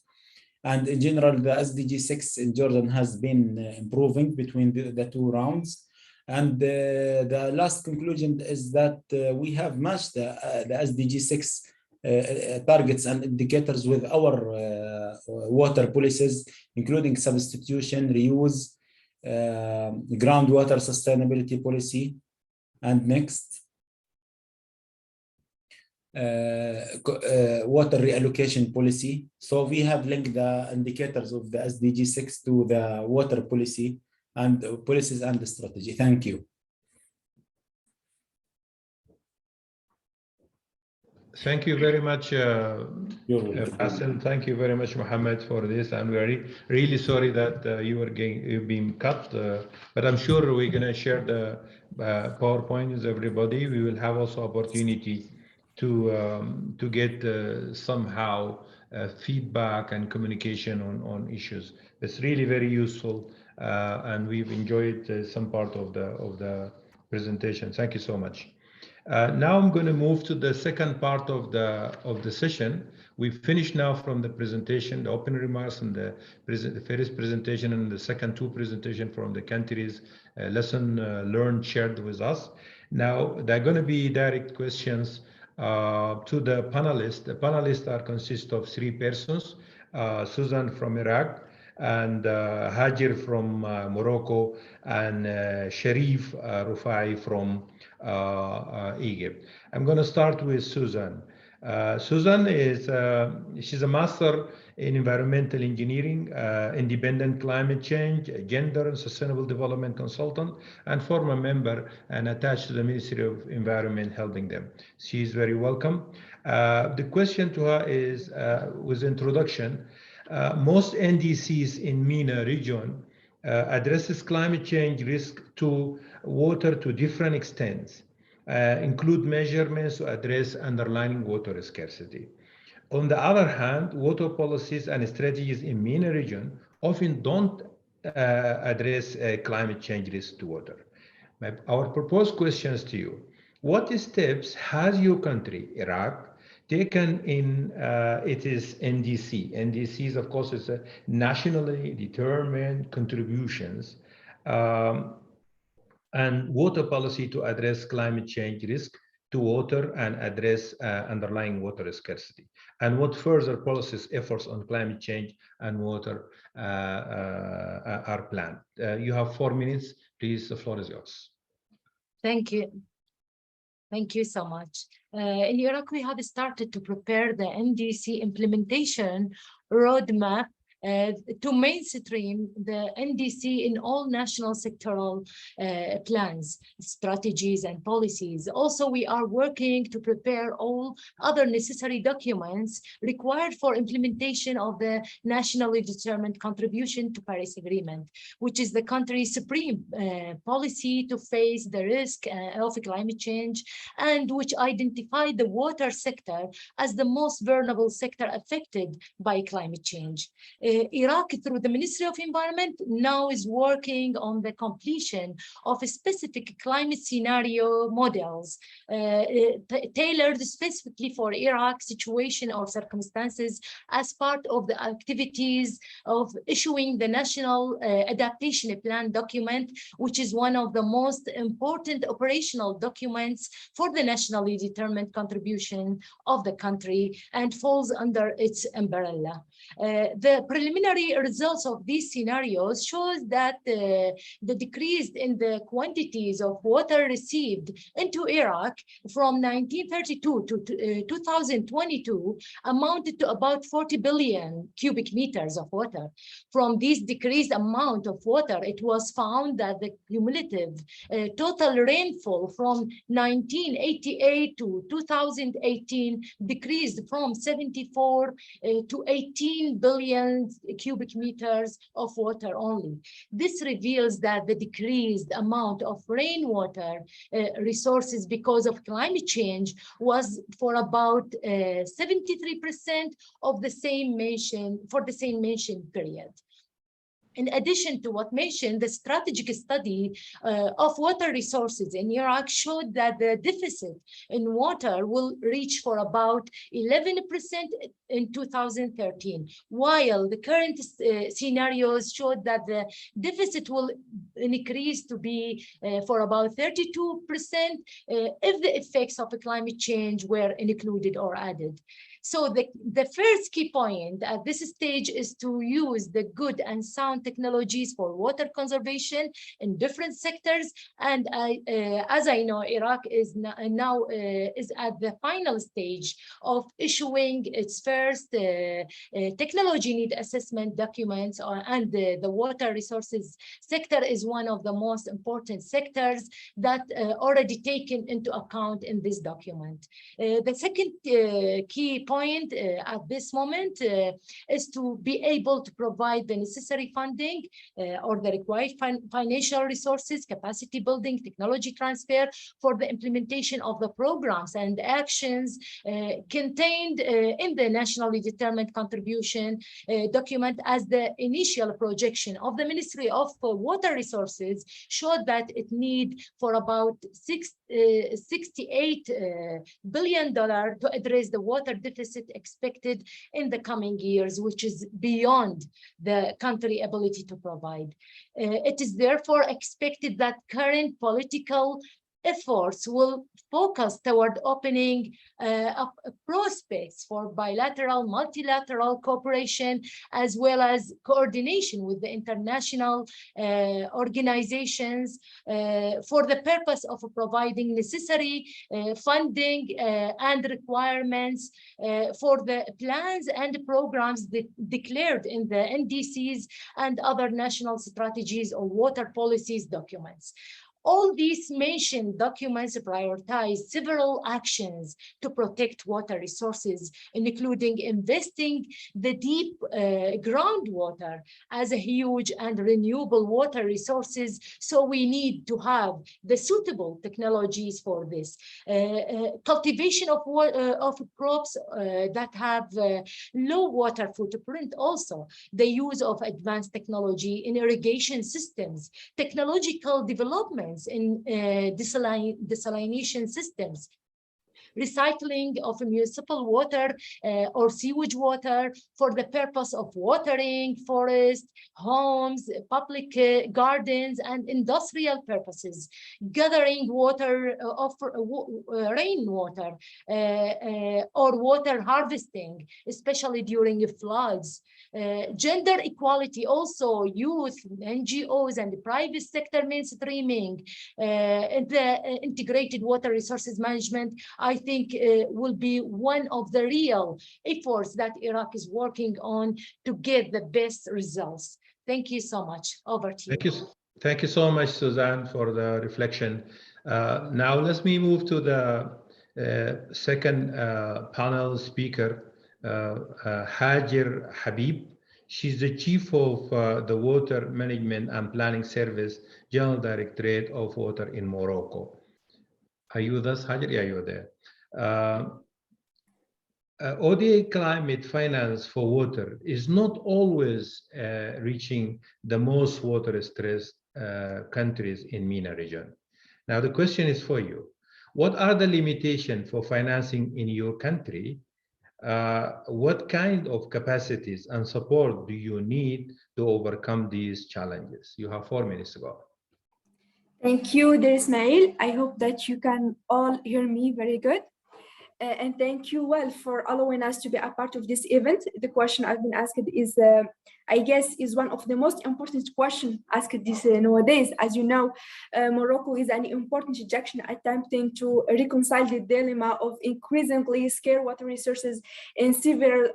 And in general, the SDG 6 in Jordan has been improving between the two rounds. And the last conclusion is that we have matched the SDG 6 targets and indicators with our water policies, including substitution, reuse, groundwater sustainability policy, and next, water reallocation policy. So we have linked the indicators of the SDG 6 to the water policy and policies and the strategy. Thank you. Thank you very much, Basim. Thank you very much, Mohammed, for this. I'm really sorry that you've been cut, but I'm sure we're going to share the PowerPoint with everybody. We will have also opportunity to get somehow feedback and communication on issues. It's really very useful, and we've enjoyed some part of the presentation. Thank you so much. Now I'm going to move to the second part of the session. We finished now from the presentation, the open remarks, and the first presentation, and the second two presentation from the countries, lesson learned shared with us. Now there are going to be direct questions to the panelists. The panelists consist of three persons: Susan from Iraq, and Hajir from Morocco, and Sharif Rufai from Egypt. I'm going to start with Susan. Susan she's a master in environmental engineering, independent climate change, gender and sustainable development consultant, and former member and attached to the Ministry of Environment, helping them. She is very welcome. The question to her is, with introduction, most NDCs in MENA region addresses climate change risk to water to different extents, include measurements to address underlying water scarcity. On the other hand, water policies and strategies in MENA region often don't address climate change risk to water. Our proposed questions to you: what steps has your country, Iraq, taken in it is NDC. NDCs, of course, is a nationally determined contributions and water policy to address climate change risk to water and address underlying water scarcity, and what further policies, efforts on climate change and water are planned. You have 4 minutes, please. The floor is yours. Thank you. Thank you so much. In Iraq, we have started to prepare the NDC implementation roadmap to mainstream the NDC in all national sectoral plans, strategies, and policies. Also, we are working to prepare all other necessary documents required for implementation of the nationally determined contribution to Paris Agreement, which is the country's supreme policy to face the risk of climate change, and which identified the water sector as the most vulnerable sector affected by climate change. Iraq, through the Ministry of Environment, now is working on the completion of a specific climate scenario models tailored specifically for Iraq situation or circumstances as part of the activities of issuing the National Adaptation Plan document, which is one of the most important operational documents for the nationally determined contribution of the country and falls under its umbrella. The preliminary results of these scenarios shows that the decrease in the quantities of water received into Iraq from 1932 to 2022 amounted to about 40 billion cubic meters of water. From this decreased amount of water, it was found that the cumulative total rainfall from 1988 to 2018 decreased from 74 to 18 billion cubic meters of water only. This reveals that the decreased amount of rainwater resources because of climate change was for about 73% of the same mentioned period. In addition to what mentioned, the strategic study of water resources in Iraq showed that the deficit in water will reach for about 11% in 2013, while the current scenarios showed that the deficit will increase to be for about 32% if the effects of the climate change were included or added. So the first key point at this stage is to use the good and sound technologies for water conservation in different sectors. And as I know, Iraq is now is at the final stage of issuing its first technology need assessment documents, and the water resources sector is one of the most important sectors that already taken into account in this document. The second key point at this moment is to be able to provide the necessary funding or the required financial resources, capacity building, technology transfer for the implementation of the programs and actions contained in the nationally determined contribution document, as the initial projection of the Ministry of Water Resources showed that it need for about $68 billion to address the water deficit expected in the coming years, which is beyond the country ability to provide. It is therefore expected that current political efforts will focus toward opening up prospects for bilateral, multilateral cooperation, as well as coordination with the international organizations for the purpose of providing necessary funding and requirements for the plans and programs declared in the NDCs and other national strategies or water policies documents. All these mentioned documents prioritize several actions to protect water resources, including investing the deep groundwater as a huge and renewable water resources. So we need to have the suitable technologies for this. Cultivation of crops that have low water footprint also, the use of advanced technology in irrigation systems, technological development in desalination systems, recycling of municipal water or sewage water for the purpose of watering forests, homes, public gardens, and industrial purposes, gathering water of rainwater or water harvesting, especially during floods. Gender equality also, youth, NGOs, and the private sector mainstreaming in the integrated water resources management, I think will be one of the real efforts that Iraq is working on to get the best results. Thank you so much. Over to you. Thank you so much, Suzanne, for the reflection. Now let me move to the second panel speaker, Hajer Habib. She's the chief of the Water Management and Planning Service, General Directorate of Water in Morocco. Are you with us, Hajer? Yeah, you're there. ODA climate finance for water is not always reaching the most water-stressed countries in MENA region. Now, the question is for you. What are the limitations for financing in your country? What kind of capacities and support do you need to overcome these challenges? You have 4 minutes to go. Thank you, dear Ismail. I hope that you can all hear me very good. And thank you, well, for allowing us to be a part of this event. The question I've been asked is, I guess, is one of the most important questions asked this nowadays. As you know, Morocco is an important junction attempting to reconcile the dilemma of increasingly scarce water resources in several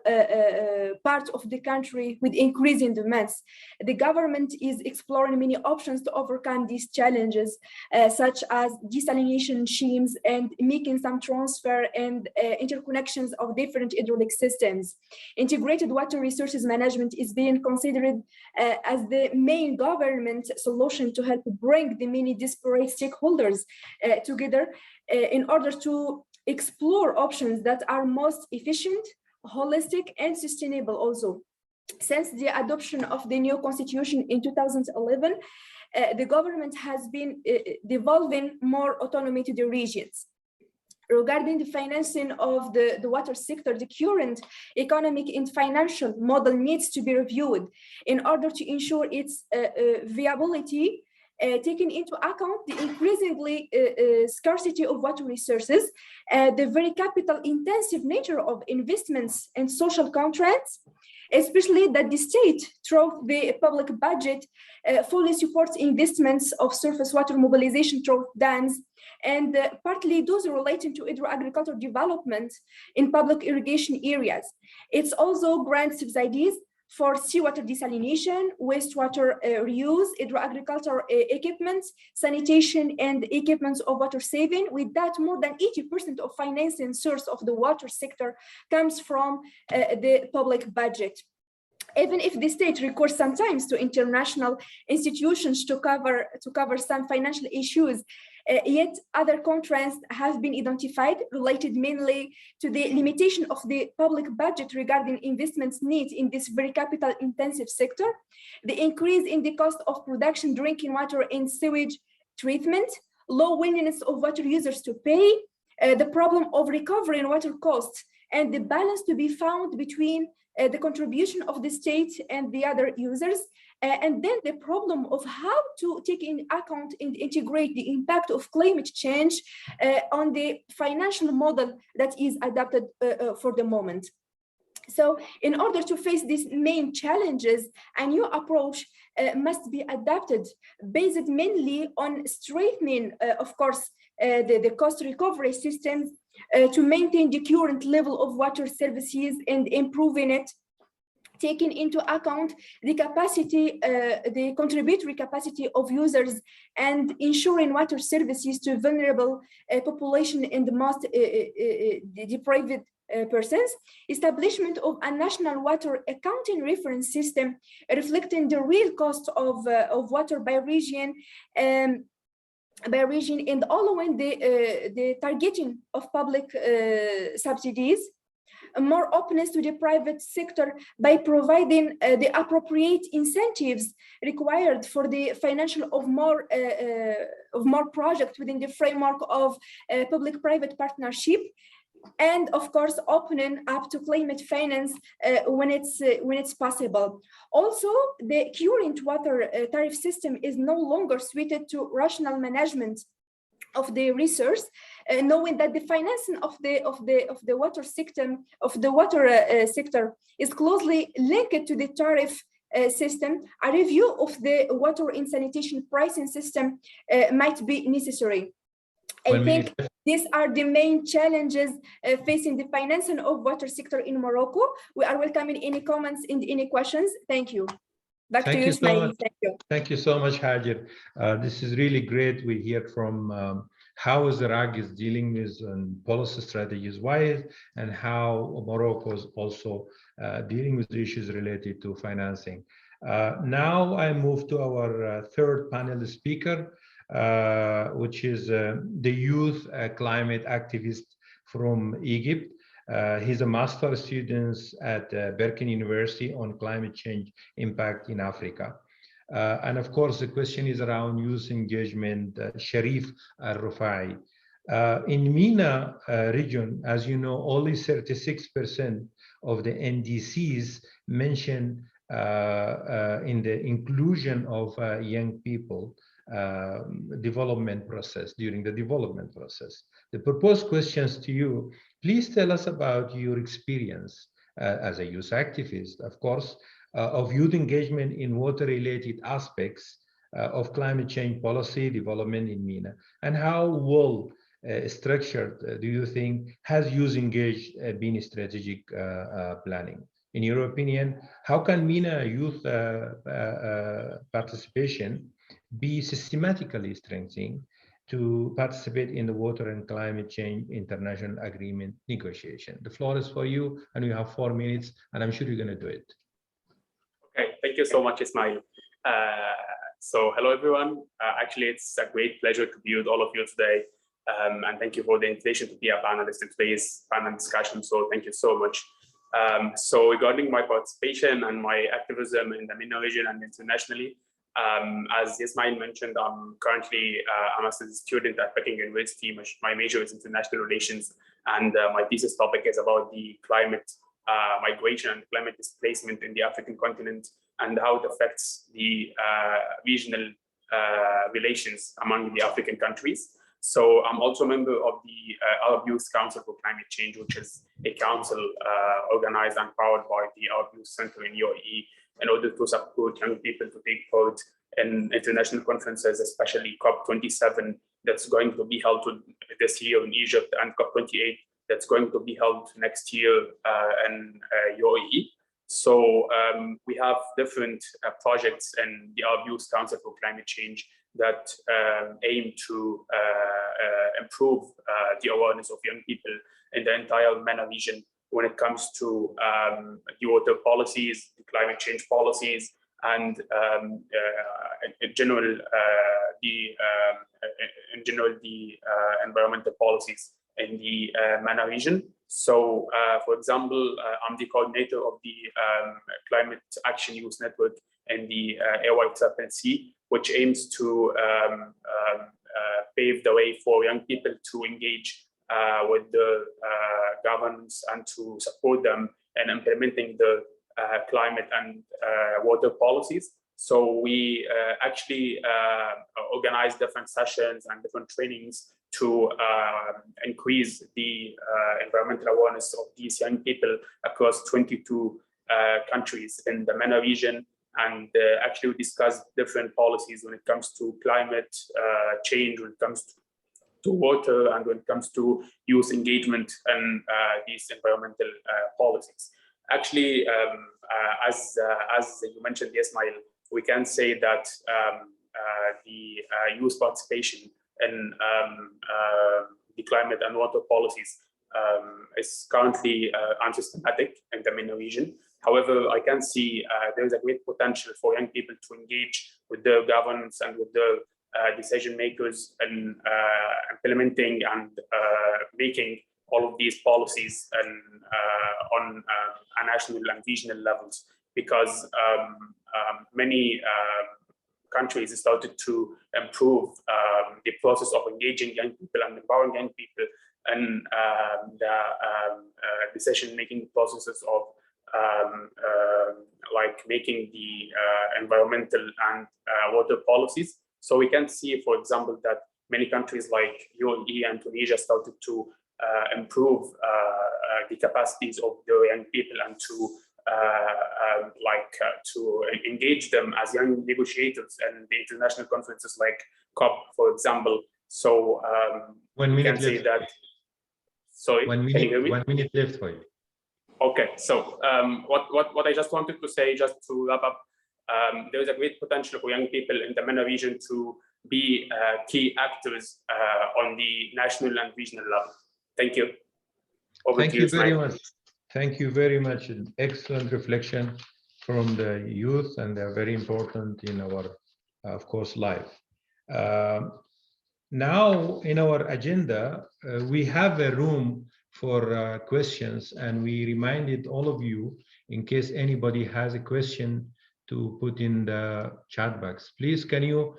parts of the country with increasing demands. The government is exploring many options to overcome these challenges, such as desalination schemes and making some transfer and interconnections of different hydraulic systems. Integrated water resources management is being considered as the main government solution to help bring the many disparate stakeholders together in order to explore options that are most efficient, holistic, and sustainable also. Since the adoption of the new constitution in 2011, the government has been devolving more autonomy to the regions. Regarding the financing of the water sector, the current economic and financial model needs to be reviewed in order to ensure its viability, taking into account the increasingly scarcity of water resources, the very capital intensive nature of investments and social contracts, especially that the state, through the public budget, fully supports investments of surface water mobilization through dams, and partly those relating to hydro-agricultural development in public irrigation areas. It's also grants subsidies for seawater desalination, wastewater reuse, hydro-agricultural equipment, sanitation, and equipments of water saving. With that, more than 80% of financing source of the water sector comes from the public budget. Even if the state recourse sometimes to international institutions to cover some financial issues, yet other contrasts have been identified related mainly to the limitation of the public budget regarding investments needs in this very capital intensive sector, the increase in the cost of production, drinking water, and sewage treatment, low willingness of water users to pay, the problem of recovering water costs, and the balance to be found between the contribution of the state and the other users, and then the problem of how to take in account and integrate the impact of climate change on the financial model that is adapted for the moment. So in order to face these main challenges, a new approach must be adapted, based mainly on strengthening, of course, the cost recovery systems to maintain the current level of water services and improving it, taking into account the capacity, the contributory capacity of users, and ensuring water services to vulnerable population and the most deprived persons, establishment of a national water accounting reference system reflecting the real cost of water by region, and allowing the targeting of public subsidies, more openness to the private sector by providing the appropriate incentives required for the financial of more projects within the framework of public-private partnership, and of course opening up to climate finance when it's possible. Also, the current water tariff system is no longer suited to rational management of the resource, knowing that the financing of the water sector is closely linked to the tariff system. A review of the water and sanitation pricing system might be necessary. I think these are the main challenges facing the financing of water sector in Morocco. We are welcoming any comments and any questions. Thank you. Back to you, Ismail. Thank you. Thank you so much, Hajar. This is really great. We hear from how Iraq is dealing with policy strategies, and how Morocco is also dealing with issues related to financing. Now I move to our third panel speaker, which is the youth climate activist from Egypt. He's a master's student at Berkeley University on climate change impact in Africa. And of course, the question is around youth engagement. Sharif Al-Rufai. In MENA region, as you know, only 36% of the NDCs mention in the inclusion of young people development process, during the development process. The proposed questions to you, please tell us about your experience as a youth activist, of course, of youth engagement in water-related aspects of climate change policy development in MENA, and how well structured do you think has youth engaged been strategic planning? In your opinion, how can MENA youth participation be systematically strengthening to participate in the water and climate change international agreement negotiation? The floor is for you, and you have 4 minutes, and I'm sure you're going to do it. Okay, thank you so much, Ismail. So hello, everyone. Actually, it's a great pleasure to be with all of you today. And thank you for the invitation to be a panelist in today's panel discussion. So thank you so much. So regarding my participation and my activism in the MENA region and internationally, as Ismail mentioned, I'm currently a master's student at Peking University. My major is international relations, and my thesis topic is about the climate migration and climate displacement in the African continent and how it affects the regional relations among the African countries. So I'm also a member of the Arab Youth Council for Climate Change, which is a council organized and powered by the Arab Youth Center in UAE in order to support young people to take part in international conferences, especially COP27 that's going to be held this year in Egypt, and COP28 that's going to be held next year in UAE. So we have different projects in the Arab Youth Council for Climate Change that aim to improve the awareness of young people in the entire MENA region when it comes to the water policies, the climate change policies, and in general the environmental policies in the MENA region. So, for example, I'm the coordinator of the Climate Action Youth Network in the AYCC, which aims to pave the way for young people to engage with the governments and to support them in implementing the climate and water policies. So we actually organize different sessions and different trainings to increase the environmental awareness of these young people across 22 countries in the MENA region. And actually we discuss different policies when it comes to climate change, when it comes to water, and when it comes to youth engagement and these environmental policies. Actually, as you mentioned, Ismail, we can say that the youth participation in the climate and water policies is currently unsystematic in the MENA region. However, I can see there is a great potential for young people to engage with their governments and with their decision makers in implementing and making all of these policies and on a national and regional levels, because many countries started to improve the process of engaging young people and empowering young people in the decision-making processes of like making the environmental and water policies. So we can see, for example, that many countries like UAE and Tunisia started to improve the capacities of the young people and to to engage them as young negotiators in the international conferences like COP, for example. So we can say that. Sorry, can you hear me? 1 minute left for you. Okay, so what I just wanted to say, just to wrap up, there is a great potential for young people in the MENA region to be key actors on the national and regional level. Thank you. Over Thank to you very Ismail. much. Thank you very much. An excellent reflection from the youth, and they're very important in our, of course, life. Now, in our agenda, we have a room for questions, and we reminded all of you, in case anybody has a question, to put in the chat box. Please, can you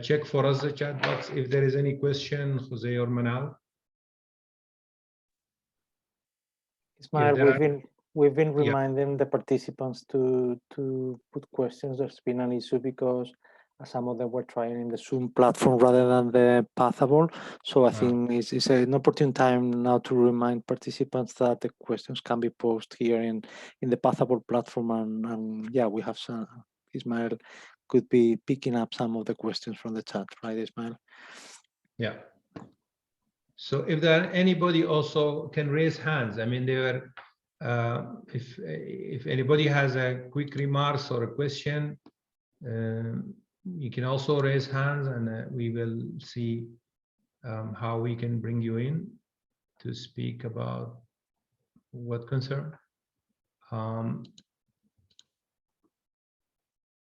check for us the chat box if there is any question, Jose or Manal? Ismail, we've been reminding the participants to put questions. There's been an issue because some of them were trying in the Zoom platform rather than the Pathable. So I think it's an opportune time now to remind participants that the questions can be posted here in the Pathable platform. And yeah, we have some, Ismail could be picking up some of the questions from the chat, right, Ismail? Yeah. So if there anybody also can raise hands. I mean, there are, if anybody has a quick remarks or a question, you can also raise hands, and we will see how we can bring you in to speak about what concern.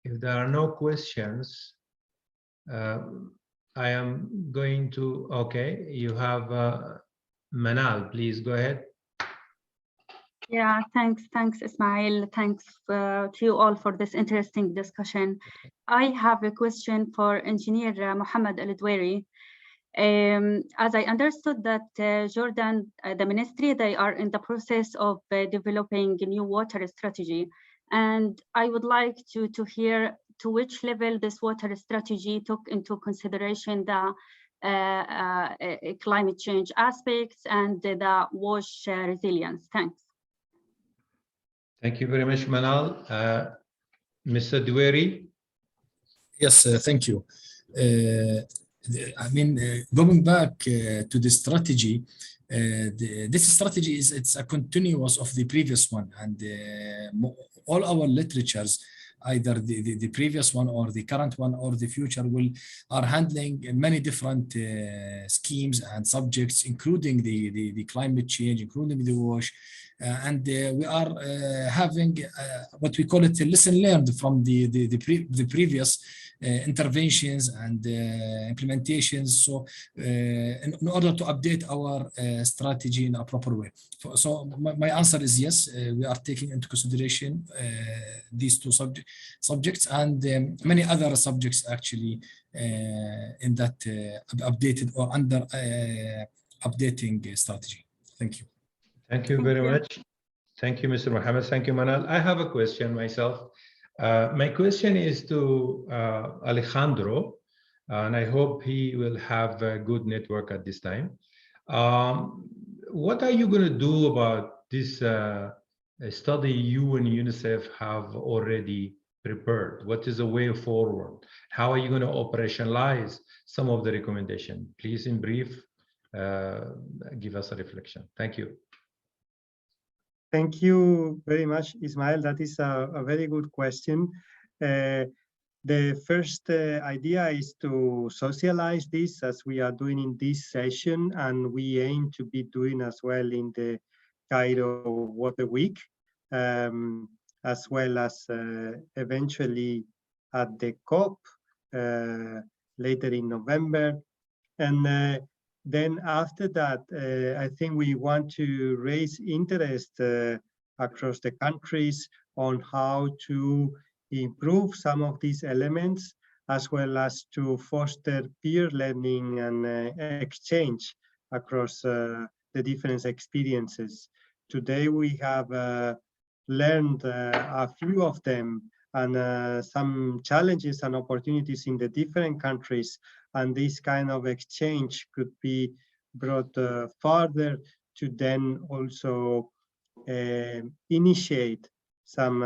If there are no questions, I am going to, okay, you have Manal, please go ahead. Yeah, thanks, Ismail. Thanks to you all for this interesting discussion. I have a question for Engineer Mohammed Al-Dweri. As I understood that Jordan, the ministry, they are in the process of developing a new water strategy. And I would like to hear to which level this water strategy took into consideration the climate change aspects and the WASH resilience. Thanks. Thank you very much, Manal. Mr. Dweri. Yes, thank you. I mean, going back to the strategy, this strategy it's a continuous of the previous one, and all our literatures, either the previous one or the current one or the future, are handling many different schemes and subjects, including the climate change, including the WASH, and we are having what we call it a lesson learned from the previous interventions and implementations. So in order to update our strategy in a proper way. So my answer is yes, we are taking into consideration these two subjects and many other subjects actually in that updated or under updating strategy. Thank you. Thank you very much. Thank you, Mr. Mohammed. Thank you, Manal. I have a question myself. My question is to Alejandro, and I hope he will have a good network at this time. What are you going to do about this study you and UNICEF have already prepared? What is the way forward? How are you going to operationalize some of the recommendation? Please, in brief, give us a reflection. Thank you. Thank you very much, Ismail. That is a very good question. The first idea is to socialize this as we are doing in this session, and we aim to be doing as well in the Cairo Water Week, as well as eventually at the COP later in November. And then after that, I think we want to raise interest across the countries on how to improve some of these elements, as well as to foster peer learning and exchange across the different experiences. Today, we have learned a few of them and some challenges and opportunities in the different countries. And this kind of exchange could be brought further to then also initiate some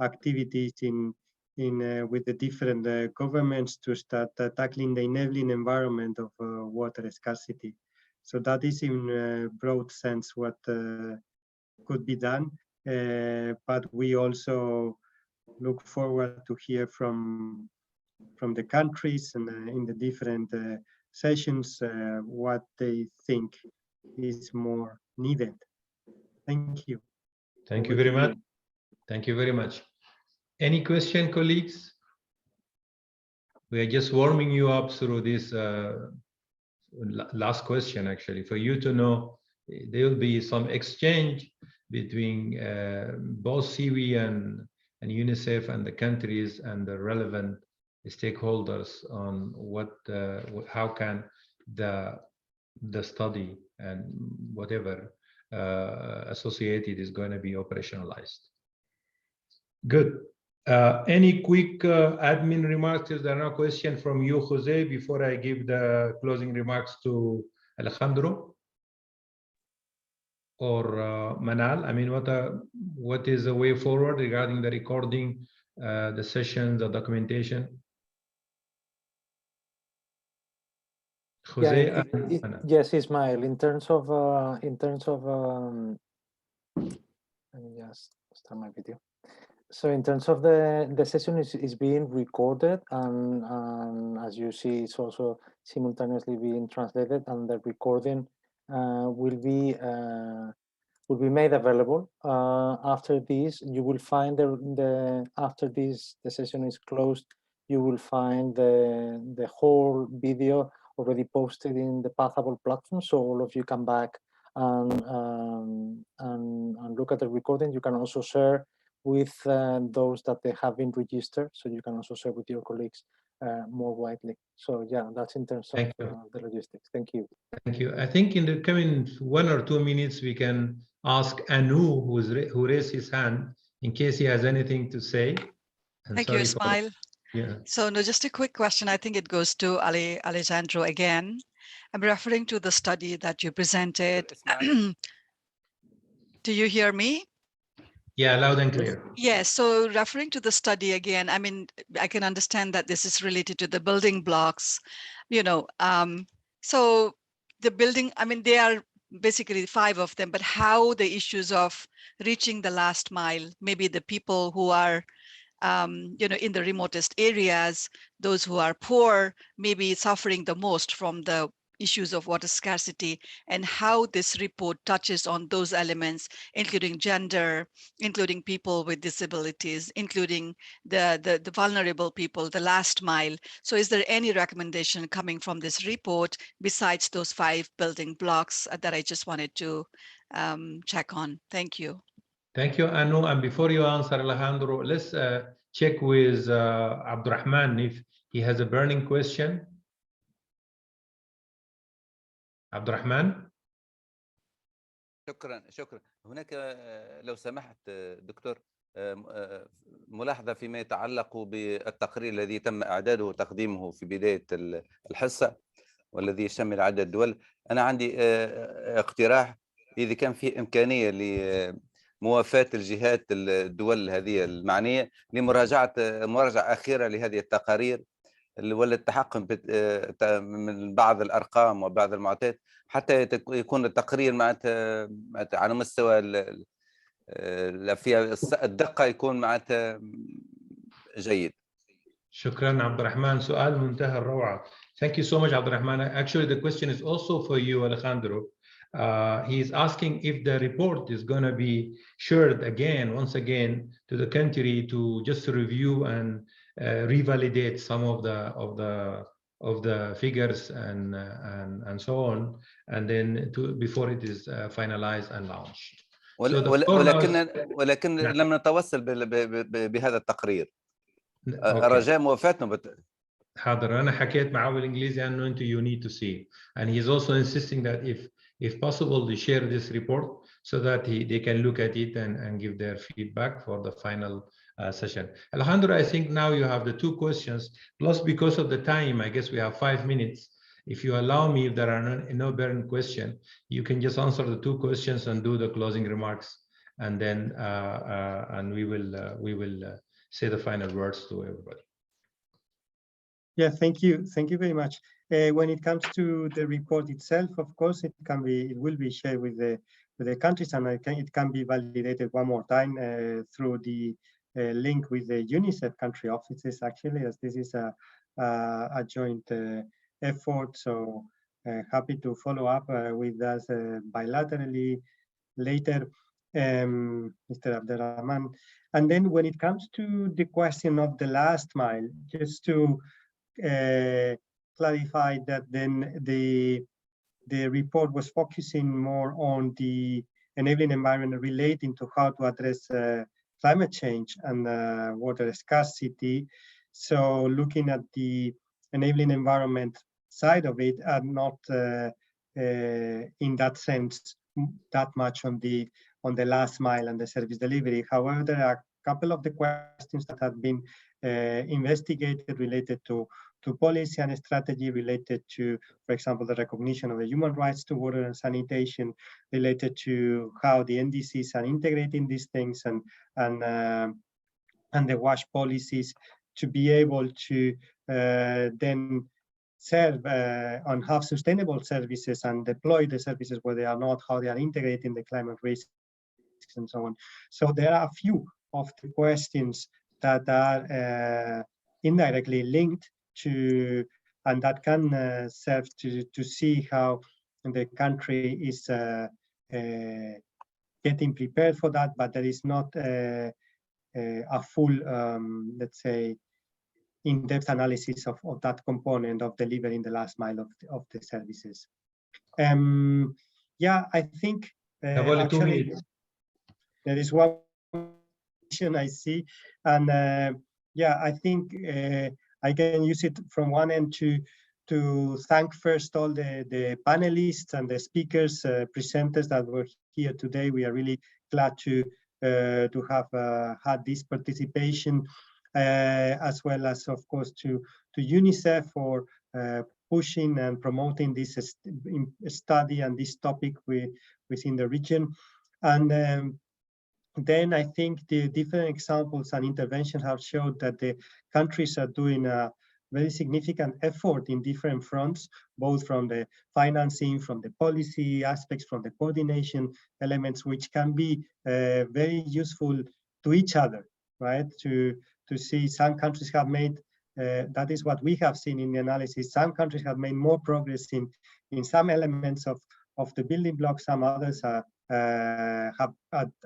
activities with the different governments to start tackling the enabling environment of water scarcity. So that is in a broad sense what could be done. But we also look forward to hear from the countries and in the different sessions what they think is more needed. Thank you. Thank you very much. Thank you very much. Any question, colleagues? We are just warming you up through this last question, actually, for you to know there will be some exchange between both SIWI and UNICEF and the countries and the relevant stakeholders on what how can the study and whatever associated is going to be operationalized. Good. Any quick admin remarks? Is there no question from you, Jose, before I give the closing remarks to Alejandro or Manal? I mean, what is the way forward regarding the recording, the sessions, the documentation? Jose, yeah, yes, Ismail. In terms of let me just start my video. So in terms of the session is being recorded, and as you see, it's also simultaneously being translated, and the recording will be made available. After this, you will find after the session is closed, you will find the whole video already posted in the Pathable platform, so all of you come back and look at the recording. You can also share with those that they have been registered, so you can also share with your colleagues more widely. So yeah, that's in terms of the logistics. Thank you. Thank you. I think in the coming 1 or 2 minutes, we can ask Anu, who raised his hand, in case he has anything to say. And thank you, Ismail. Yeah. So no, just a quick question. I think it goes to Alejandro again. I'm referring to the study that you presented. Do you hear me? Yeah, loud and clear. Yes, so referring to the study again, I mean, I can understand that this is related to the building blocks, you know, so the building, I mean, there are basically 5 of them, but how the issues of reaching the last mile, maybe the people who are, you know, in the remotest areas, those who are poor, maybe suffering the most from the issues of water scarcity, and how this report touches on those elements, including gender, including people with disabilities, including the vulnerable people, the last mile. So is there any recommendation coming from this report besides those 5 building blocks that I just wanted to check on? Thank you. Thank you, Anu. And before you answer, Alejandro, let's check with Abdurrahman if he has a burning question. عبد الرحمن. شكرا. هناك لو سمحت دكتور ملاحظة فيما يتعلق بالتقرير الذي تم إعداده وتقديمه في بداية الحصة والذي يشمل عدد دول. أنا عندي اقتراح إذا كان في إمكانية لموافاة الجهات الدول هذه المعنية لمراجعة مراجعة أخيرة لهذه التقارير والتحقق من بعض الارقام وبعض المعطيات حتى يكون التقرير معناتها على مستوى في الدقه يكون معناتها جيد. شكرا عبد الرحمن، سؤال منتهى الروعه. Thank you so much, عبد الرحمن. Actually, the question is also for you, Alejandro. He is asking if the report is going to be shared once again to the country to just review and revalidate some of the figures and so on, and then before it is finalized and launched. ولكن لم نتوصل بهذا التقرير. رجاء موافاتنا. حاضر، أنا حكيت معه بالإنجليزي إنه you need to see, and he's also insisting that if possible to share this report so that they can look at it and give their feedback for the final session. Alejandro, I think now you have the 2 questions, plus because of the time, I guess we have 5 minutes. If you allow me, if there are no burning question, you can just answer the 2 questions and do the closing remarks, and then and we will say the final words to everybody. Yeah, thank you very much. When it comes to the report itself, of course, it will be shared with the countries, and it can be validated one more time through the link with the UNICEF country offices, actually, as this is a joint effort. So happy to follow up with us bilaterally later, Mr. Abdelrahman. And then when it comes to the question of the last mile, just to clarify that then the the report was focusing more on the enabling environment relating to how to address climate change and water scarcity. So looking at the enabling environment side of it, and not in that sense that much on the last mile and the service delivery. However, there are a couple of the questions that have been investigated related to policy and strategy, related to, for example, the recognition of the human rights to water and sanitation, related to how the NDCs are integrating these things, and the WASH policies, to be able to then serve and have sustainable services and deploy the services where they are not, how they are integrating the climate risks and so on. So there are a few of the questions that are indirectly linked to, and that can serve to see how the country is getting prepared for that, but there is not a full, let's say, in-depth analysis of that component of delivering the last mile of the services. Yeah, I think actually there is one question I see, and yeah, I think I can use it from one end to thank first all the panelists and the speakers, presenters that were here today. We are really glad to have had this participation, as well as, of course, to UNICEF for pushing and promoting this study and this topic within the region. And then I think the different examples and interventions have showed that the countries are doing a very significant effort in different fronts, both from the financing, from the policy aspects, from the coordination elements, which can be very useful to each other, right? To see some countries have made, that is what we have seen in the analysis, some countries have made more progress in some elements of the building blocks, some others are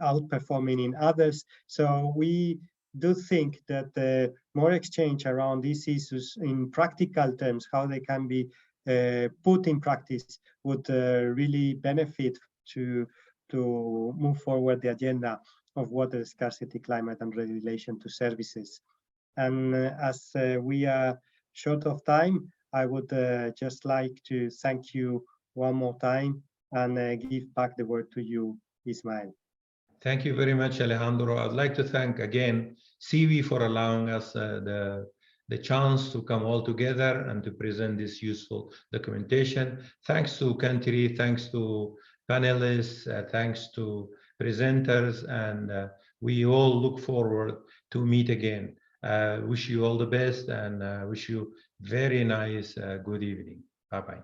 outperforming in others. So we do think that more exchange around these issues in practical terms, how they can be put in practice, would really benefit to move forward the agenda of water scarcity, climate, and relation to services. And as we are short of time, I would just like to thank you one more time and give back the word to you, Ismail. Thank you very much, Alejandro. I'd like to thank again SIWI for allowing us the chance to come all together and to present this useful documentation. Thanks to country, thanks to panelists, thanks to presenters, and we all look forward to meet again. Wish you all the best, and wish you very nice good evening. Bye-bye.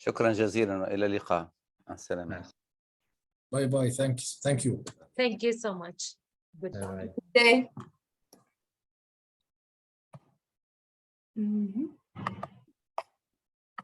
شكرا جزيلا والى اللقاء. مع السلامه. Bye bye. Thank you. Thank you so much. Goodbye. Good day.